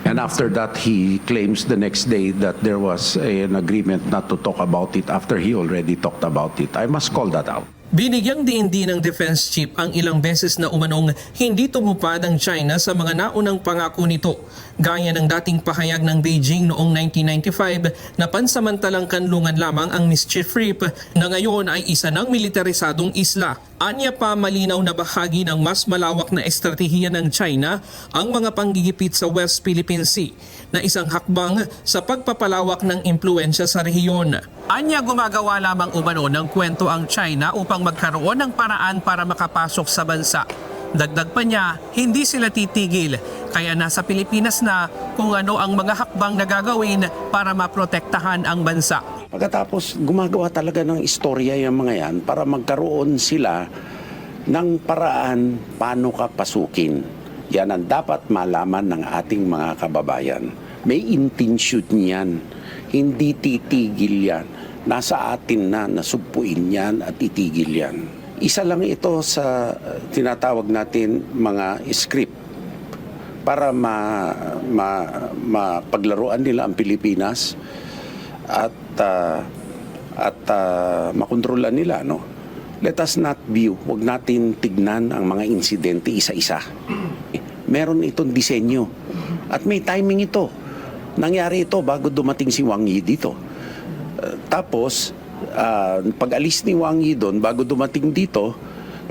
And after that, he claims the next day that there was an agreement not to talk about it after he already talked about it. I must call that out. Binigyang diin din ng defense chief ang ilang beses na umanong hindi tumupad ang China sa mga naunang pangako nito. Gaya ng dating pahayag ng Beijing noong 1995 na pansamantalang kanlungan lamang ang Mischief Reef na ngayon ay isa ng militarisadong isla. Anya pa malinaw na bahagi ng mas malawak na estratehiya ng China ang mga panggigipit sa West Philippine Sea na isang hakbang sa pagpapalawak ng impluensya sa rehiyon. Anya gumagawa lamang umano ng kwento ang China upang magkaroon ng paraan para makapasok sa bansa. Dagdag pa niya, hindi sila titigil, kaya nasa Pilipinas na kung ano ang mga hakbang na gagawin para maprotektahan ang bansa. Pagkatapos gumagawa talaga ng istorya yung mga yan para magkaroon sila ng paraan paano ka pasukin. Yan ang dapat malaman ng ating mga kababayan. May intensyon yan. Hindi titigil yan. Nasa atin na nasugpuin yan at itigil yan. Isa lang ito sa tinatawag natin mga script para mapaglaruan nila ang Pilipinas at makontrolan nila, no? Let us not view, wag natin tignan ang mga insidente isa-isa. Meron itong disenyo at may timing ito. Nangyari ito bago dumating si Wang Yi dito. Tapos pag-alis ni Wang Yi doon, bago dumating dito,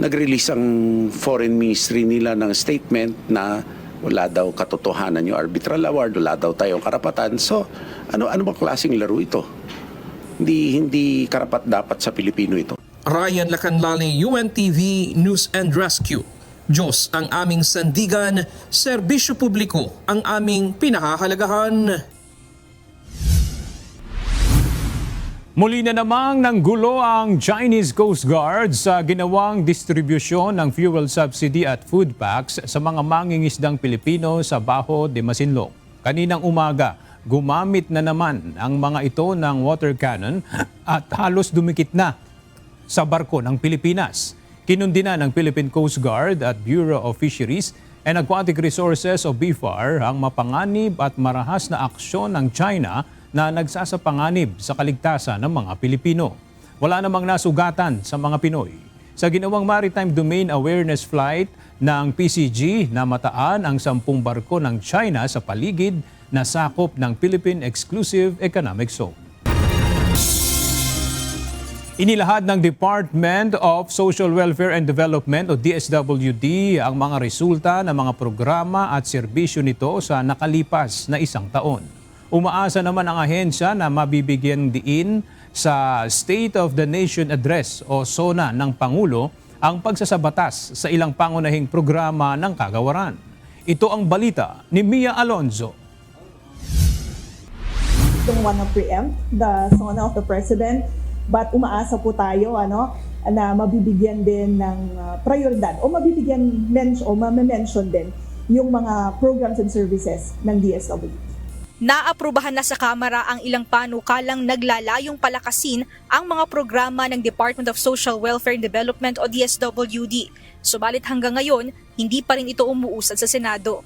nag-release ang foreign ministry nila ng statement na wala daw katotohanan yung arbitral award, wala daw tayong karapatan. So, ano bang klaseng laro ito? Hindi karapat dapat sa Pilipino ito. Ryan Lacanlale, UNTV News and Rescue. Diyos ang aming sandigan, serbisyo publiko ang aming pinahahalagahan. Muli na namang nanggulo ang Chinese Coast Guard sa ginawang distribusyon ng fuel subsidy at food packs sa mga mangingisdang Pilipino sa Bajo de Masinloc. Kaninang umaga, gumamit na naman ang mga ito ng water cannon at halos dumikit na sa barko ng Pilipinas. Kinundina ng Philippine Coast Guard at Bureau of Fisheries and Aquatic Resources o BFAR ang mapanganib at marahas na aksyon ng China na nagsasapanganib sa kaligtasan ng mga Pilipino. Wala namang nasugatan sa mga Pinoy. Sa ginawang Maritime Domain Awareness Flight ng PCG, namataan ang 10 barko ng China sa paligid na sakop ng Philippine Exclusive Economic Zone. Inilahad ng Department of Social Welfare and Development o DSWD ang mga resulta ng mga programa at serbisyo nito sa nakalipas na isang taon. Umaasa naman ang ahensya na mabibigyan diin sa State of the Nation Address o SONA ng Pangulo ang pagsasabatas sa ilang pangunahing programa ng kagawaran. Ito ang balita ni Mia Alonzo. Don't wanna preempt the SONA of the President, but umaasa po tayo na mabibigyan din ng prioridad o mabibigyan o ma-mention din yung mga programs and services ng DSWD. Naaprubahan na sa Kamara ang ilang panukalang naglalayong palakasin ang mga programa ng Department of Social Welfare and Development o DSWD. Subalit hanggang ngayon, hindi pa rin ito umuusad sa Senado.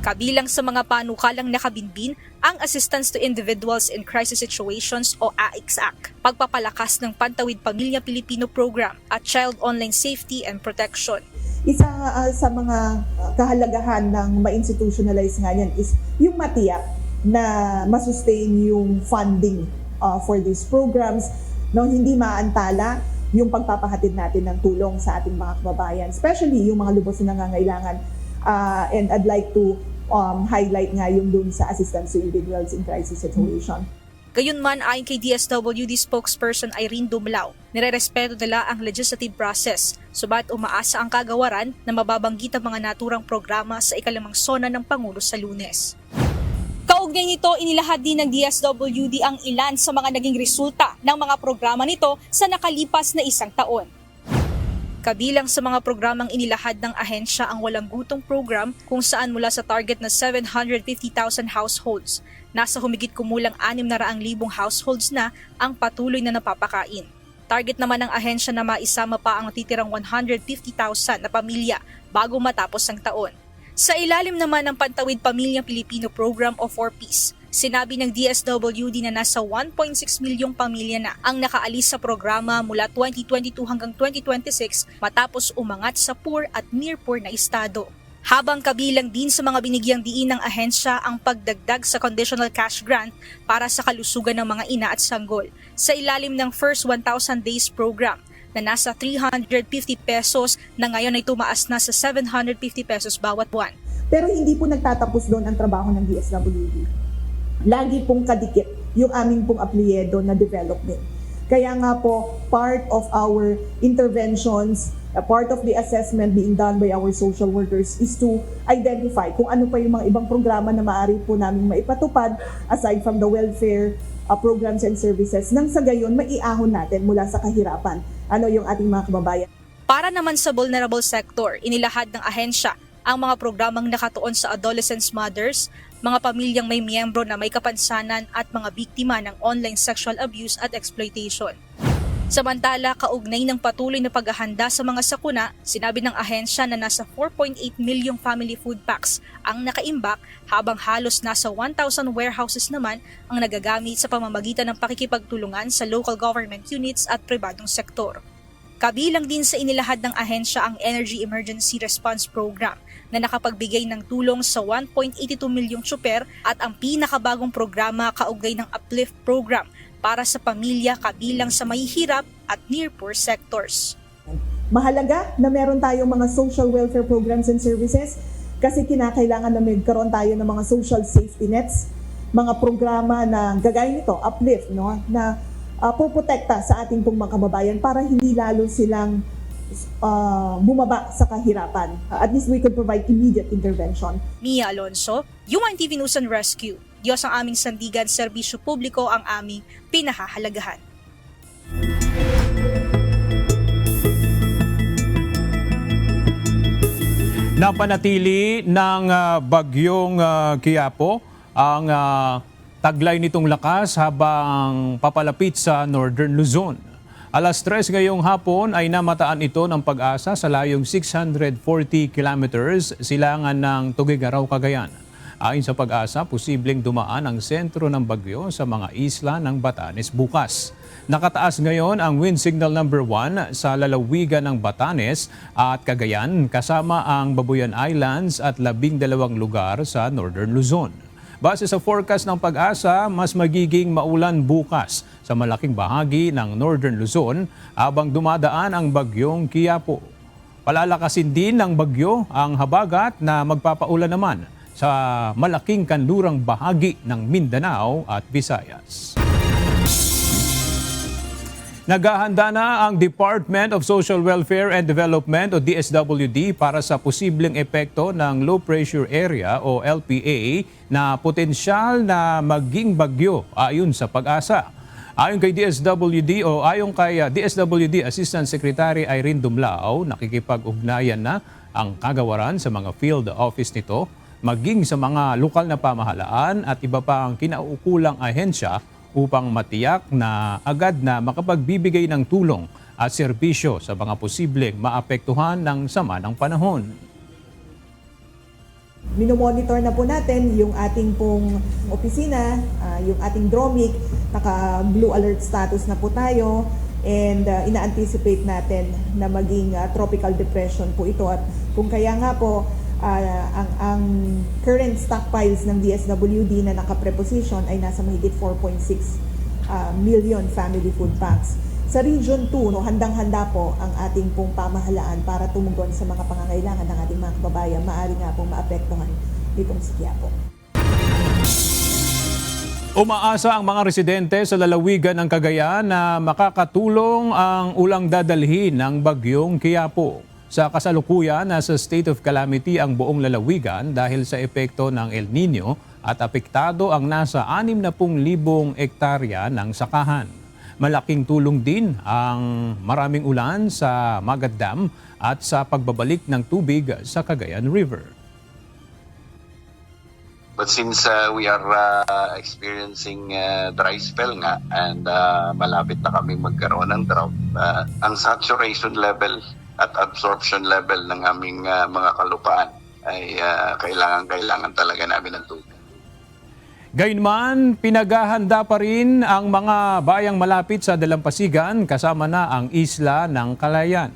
Kabilang sa mga panukalang nakabinbin ang Assistance to Individuals in Crisis Situations o AICSAC, pagpapalakas ng Pantawid Pamilya Pilipino Program at Child Online Safety and Protection. Isa sa mga kahalagahan ng ma-institutionalize nga yan is yung matiyak na masustain yung funding for these programs, no, hindi maantala yung pagpapahatid natin ng tulong sa ating mga kababayan, especially yung mga lubos na nangangailangan. And I'd like to highlight nga yung dun sa assistance to individuals in crisis situation. Gayunman, ayon kay DSWD spokesperson Irene Dumlao, nirerespeto nila ang legislative process, subalit umaasa ang kagawaran na mababanggit ang mga naturang programa sa ikalimang sona ng Pangulo sa Lunes. Kaugnay nito, inilahad din ng DSWD ang ilan sa mga naging resulta ng mga programa nito sa nakalipas na isang taon. Kabilang sa mga programang inilahad ng ahensya ang Walang Gutong program kung saan mula sa target na 750,000 households, nasa humigit kumulang 600,000 households na ang patuloy na napapakain. Target naman ng ahensya na maisama pa ang natitirang 150,000 na pamilya bago matapos ang taon. Sa ilalim naman ng Pantawid Pamilyang Pilipino Program o 4Ps, sinabi ng DSWD na nasa 1.6 milyong pamilya na ang nakaalis sa programa mula 2022 hanggang 2026 matapos umangat sa poor at near poor na estado. Habang kabilang din sa mga binigyang diin ng ahensya ang pagdagdag sa conditional cash grant para sa kalusugan ng mga ina at sanggol sa ilalim ng First 1,000 Days Program na nasa 350 pesos na ngayon ay tumaas na sa 750 pesos bawat buwan. Pero hindi po nagtatapos doon ang trabaho ng DSWD. Lagi pong kadikit yung aming pong apelyido na development. Kaya nga po, part of our interventions, a part of the assessment being done by our social workers is to identify kung ano pa yung mga ibang programa na maaari po namin maipatupad aside from the welfare programs and services nang sa gayon maiahon natin mula sa kahirapan yung ating mga kababayan. Para naman sa vulnerable sector, inilahad ng ahensya ang mga programang nakatuon sa adolescents mothers, mga pamilyang may miyembro na may kapansanan at mga biktima ng online sexual abuse at exploitation. Samantala, kaugnay ng patuloy na paghahanda sa mga sakuna, sinabi ng ahensya na nasa 4.8 milyong family food packs ang nakaimbak habang halos nasa 1,000 warehouses naman ang nagagamit sa pamamagitan ng pakikipagtulungan sa local government units at pribadong sektor. Kabilang din sa inilahad ng ahensya ang Energy Emergency Response Program na nakapagbigay ng tulong sa 1.82 milyong tsuper at ang pinakabagong programa kaugnay ng Uplift Program para sa pamilya kabilang sa mahihirap at near-poor sectors. Mahalaga na meron tayong mga social welfare programs and services kasi kinakailangan na magkaroon tayo ng mga social safety nets, mga programa na gagaya nito, Uplift, na puprotekta sa ating pong mga kababayan para hindi lalo silang bumaba sa kahirapan. At least we could provide immediate intervention. Mia Alonso, UNTV News and Rescue. Diyos ang aming sandigan, serbisyo publiko ang aming pinahahalagahan. Napanatili ng bagyong Quiapo ang taglay nitong lakas habang papalapit sa Northern Luzon. Alas 3 ngayong hapon ay namataan ito ng Pag-asa sa layong 640 kilometers silangan ng Tuguegarao, Cagayan. Ayon sa Pag-asa, posibleng dumaan ang sentro ng bagyo sa mga isla ng Batanes bukas. Nakataas ngayon ang wind signal number 1 sa lalawigan ng Batanes at Cagayan kasama ang Babuyan Islands at 12 lugar sa Northern Luzon. Base sa forecast ng Pag-asa, mas magiging maulan bukas sa malaking bahagi ng Northern Luzon habang dumadaan ang bagyong Quiapo. Palalakasin din ng bagyo ang habagat na magpapaulan naman sa malaking kanlurang bahagi ng Mindanao at Visayas. Naghahanda na ang Department of Social Welfare and Development o DSWD para sa posibleng epekto ng Low Pressure Area o LPA na potensyal na maging bagyo ayon sa Pag-asa. Ayon kay DSWD Assistant Secretary Irene Dumlao, nakikipag-ugnayan na ang kagawaran sa mga field office nito maging sa mga lokal na pamahalaan at iba pa ang kinaukulang ahensya upang matiyak na agad na makapagbibigay ng tulong at serbisyo sa mga posibleng maapektuhan ng sama ng panahon. Minomonitor na po natin yung ating pong opisina, yung ating DROMIC, naka-blue alert status na po tayo and ina-anticipate natin na maging tropical depression po ito at kung kaya nga po ang current stockpiles ng DSWD na naka-preposition ay nasa mahigit 4.6 million family food packs. Sa Region 2, handang-handa po ang ating pong pamahalaan para tumugon sa mga pangangailangan ng ating mga kababayan. Maaari nga pong maapektuhan itong si Quiapo. Umaasa ang mga residente sa lalawigan ng Cagayan na makakatulong ang ulang dadalhin ng bagyong Quiapo. Sa kasalukuyan, nasa state of calamity ang buong lalawigan dahil sa epekto ng El Nino at apektado ang nasa 60,000 hektarya ng sakahan. Malaking tulong din ang maraming ulan sa Magat Dam at sa pagbabalik ng tubig sa Cagayan River. But since we are experiencing dry spell nga and malapit na kami magkaroon ng drought, ang saturation level at absorption level ng aming mga kalupaan ay kailangan talaga namin ng tubig. Gayunman, pinaghahanda pa rin ang mga bayang malapit sa dalampasigan kasama na ang isla ng Kalayaan.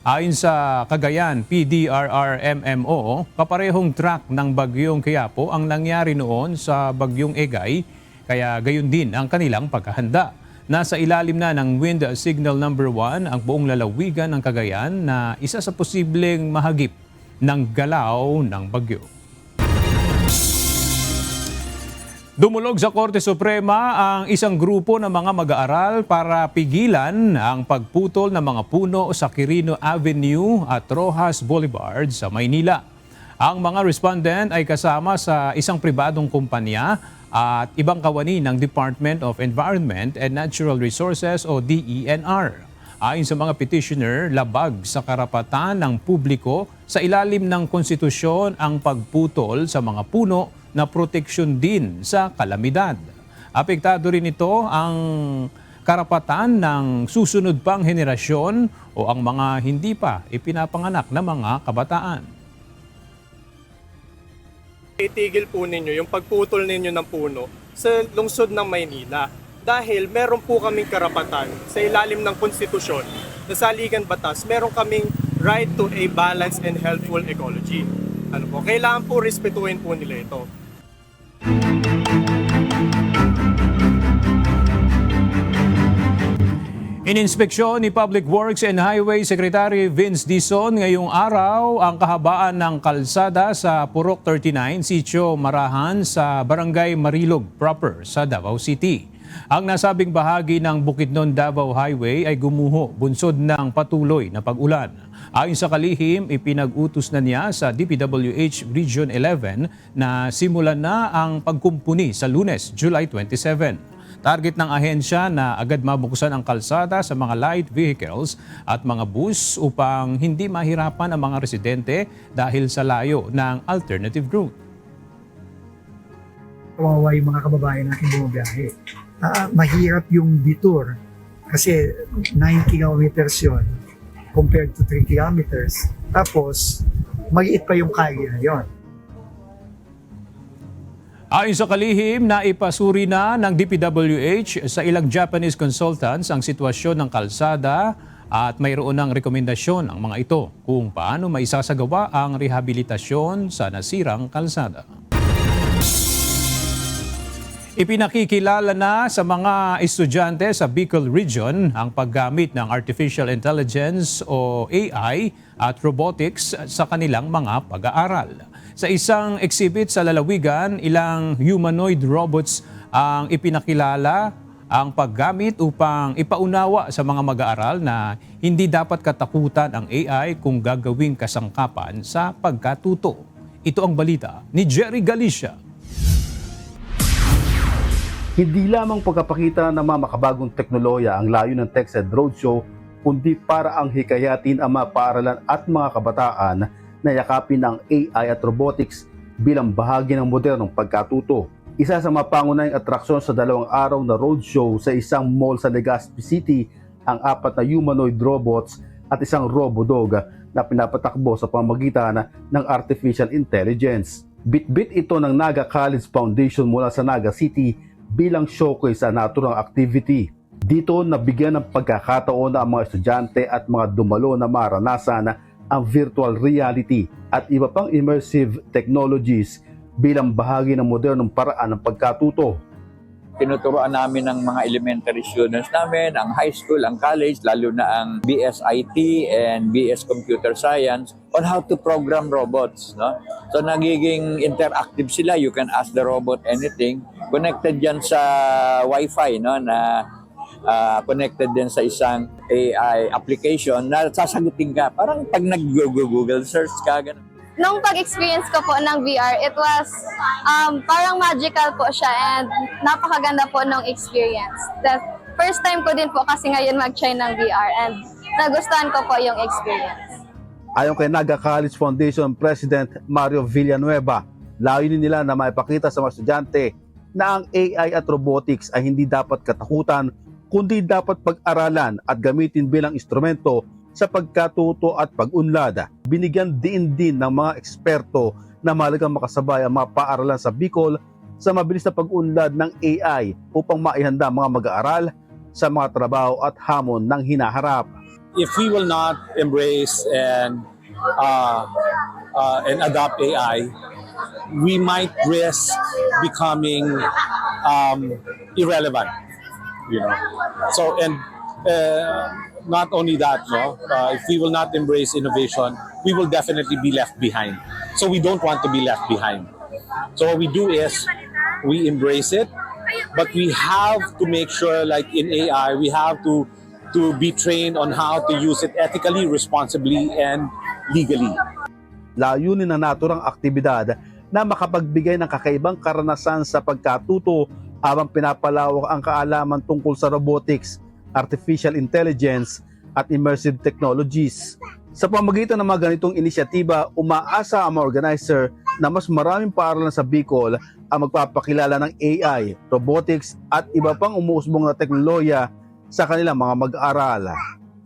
Ayon sa Cagayan PDRRMMO, kaparehong track ng bagyong Quiapo ang nangyari noon sa bagyong Egay, kaya gayon din ang kanilang paghahanda. Nasa ilalim na ng Wind Signal number 1 ang buong lalawigan ng Cagayan na isa sa posibleng mahagip ng galaw ng bagyo. Dumulog sa Korte Suprema ang isang grupo ng mga mag-aaral para pigilan ang pagputol ng mga puno sa Quirino Avenue at Rojas Boulevard sa Maynila. Ang mga respondent ay kasama sa isang pribadong kumpanya at ibang kawani ng Department of Environment and Natural Resources o DENR. Ayon sa mga petitioner, labag sa karapatan ng publiko sa ilalim ng konstitusyon ang pagputol sa mga puno na proteksyon din sa kalamidad. Apektado rin ito ang karapatan ng susunod pang henerasyon o ang mga hindi pa ipinapanganak na mga kabataan. Itigil po ninyo yung pagputol ninyo ng puno sa lungsod ng Maynila dahil meron po kaming karapatan sa ilalim ng konstitusyon na saligan batas, meron kaming right to a balanced and healthful ecology. Kailangan po respetuhin po nila ito. Ininspeksyon ni Public Works and Highway Secretary Vince Dizon ngayong araw ang kahabaan ng kalsada sa Purok 39, Sitio Marahan sa Barangay Marilog proper sa Davao City. Ang nasabing bahagi ng Bukidnon Davao Highway ay gumuho bunsod ng patuloy na pag-ulan. Ayon sa kalihim, ipinag-utos na niya sa DPWH Region 11 na simulan na ang pagkumpuni sa Lunes, July 27. Target ng ahensya na agad mabuksan ang kalsada sa mga light vehicles at mga bus upang hindi mahirapan ang mga residente dahil sa layo ng alternative route. Kawawa yung mga kababayan natin bumabiyahe. Mahirap yung detour kasi 9 kilometers yun compared to 3 kilometers. Tapos, maliit pa yung kaya na yun. Ayon sa kalihim, naipasuri na ng DPWH sa ilang Japanese consultants ang sitwasyon ng kalsada at mayroon ng rekomendasyon ang mga ito kung paano maisasagawa ang rehabilitasyon sa nasirang kalsada. Ipinakikilala na sa mga estudyante sa Bicol Region ang paggamit ng Artificial Intelligence o AI at robotics sa kanilang mga pag-aaral. Sa isang exhibit sa lalawigan, ilang humanoid robots ang ipinakilala ang paggamit upang ipaunawa sa mga mag-aaral na hindi dapat katakutan ang AI kung gagawing kasangkapan sa pagkatuto. Ito ang balita ni Jerry Galicia. Hindi lamang pagkapakita ng mga makabagong teknolohiya ang layo ng TechEd Roadshow, kundi para ang hikayatin ang mga paaralan at mga kabataan na yakapin ang AI at robotics bilang bahagi ng modernong pagkatuto. Isa sa mga pangunahing atraksyon sa 2 araw na roadshow sa isang mall sa Legazpi City ang 4 na humanoid robots at isang robodog na pinapatakbo sa pamamagitan ng artificial intelligence. Bit-bit ito ng Naga College Foundation mula sa Naga City bilang showcase sa naturang activity. Dito nabigyan ng pagkakataon ang mga estudyante at mga dumalo na maranasan ang virtual reality at iba pang immersive technologies bilang bahagi ng modernong paraan ng pagkatuto. Tinuturoan namin ng mga elementary students namin, ang high school, ang college, lalo na ang BS-IT and BS Computer Science on how to program robots. No? So nagiging interactive sila. You can ask the robot anything. Connected yan sa Wi-Fi, no? Na connected din sa isang AI application na sasagutin ka. Parang pag nag-Google search ka, ganun. Nung pag-experience ko po ng VR, it was parang magical po siya and napakaganda po ng experience. The first time ko din po kasi ngayon mag-try ng VR and nagustuhan ko po yung experience. Ayon kay Naga College Foundation President Mario Villanueva, layunin nila na maipakita sa mga estudyante na ang AI at robotics ay hindi dapat katakutan, kundi dapat pag-aralan at gamitin bilang instrumento sa pagkatuto at pag-unlad. Binigyan din ng mga eksperto na mahalagang makasabay ang mga paaralan sa Bicol sa mabilis na pag-unlad ng AI upang maihanda ang mga mag-aaral sa mga trabaho at hamon ng hinaharap. If we will not embrace and adopt AI, we might risk becoming irrelevant. You know, so not only that, if we will not embrace innovation, we will definitely be left behind. So we don't want to be left behind. So what we do is we embrace it, but we have to make sure, like in AI, we have to be trained on how to use it ethically, responsibly, and legally. Layunin ng naturang aktibidad na makapagbigay ng kakaibang karanasan sa pagkatuto habang pinapalawak ang kaalaman tungkol sa robotics, artificial intelligence at immersive technologies. Sa pamamagitan ng mga ganitong inisyatiba, umaasa ang mga organizer na mas maraming paaralan sa Bicol ang magpapakilala ng AI, robotics at iba pang umuusbong na teknolohiya sa kanilang mga mag-aaral.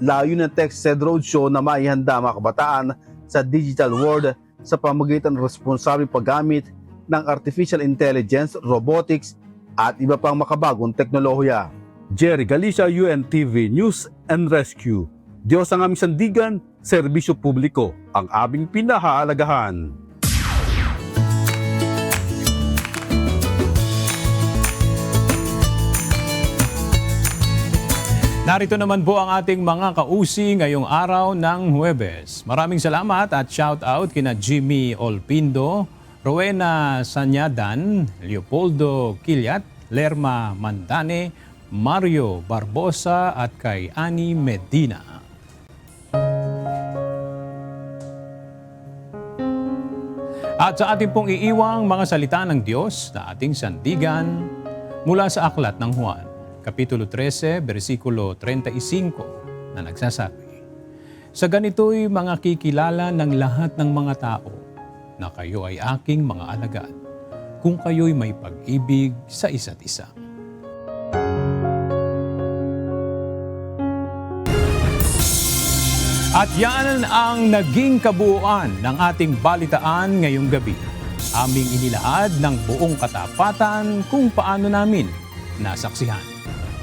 Layo ng TechSed Roadshow na maihanda mga kabataan sa digital world sa pamamagitan ng responsabling paggamit ng artificial intelligence, robotics at iba pang makabagong teknolohiya. Jerry Galicia, UNTV News and Rescue. Diyos ang aming sandigan, serbisyo publiko ang aming pinahahalagahan. Narito naman po ang ating mga kausi ngayong araw ng Huwebes. Maraming salamat at shout out kina Jimmy Olpindo, Rowena Sanyadan, Leopoldo Kilyat, Lerma Mandane, Mario Barbosa at kay Ani Medina. At sa ating pong iiwang mga salita ng Diyos na ating sandigan mula sa Aklat ng Juan, Kapitulo 13, versikulo 35 na nagsasabi, "Sa ganito'y mga kikilala ng lahat ng mga tao na kayo ay aking mga alagad, kung kayo'y may pag-ibig sa isa't isa." At yan ang naging kabuuan ng ating balitaan ngayong gabi. Aming inilahad ng buong katapatan kung paano namin nasaksihan.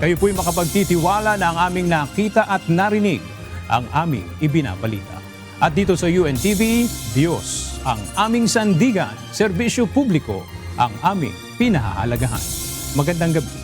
Kayo po'y makapagtitiwala na ang aming nakita at narinig ang aming ibinabalita. At dito sa UNTV, Diyos ang aming sandigan, serbisyo publiko ang aming pinahahalagahan. Magandang gabi.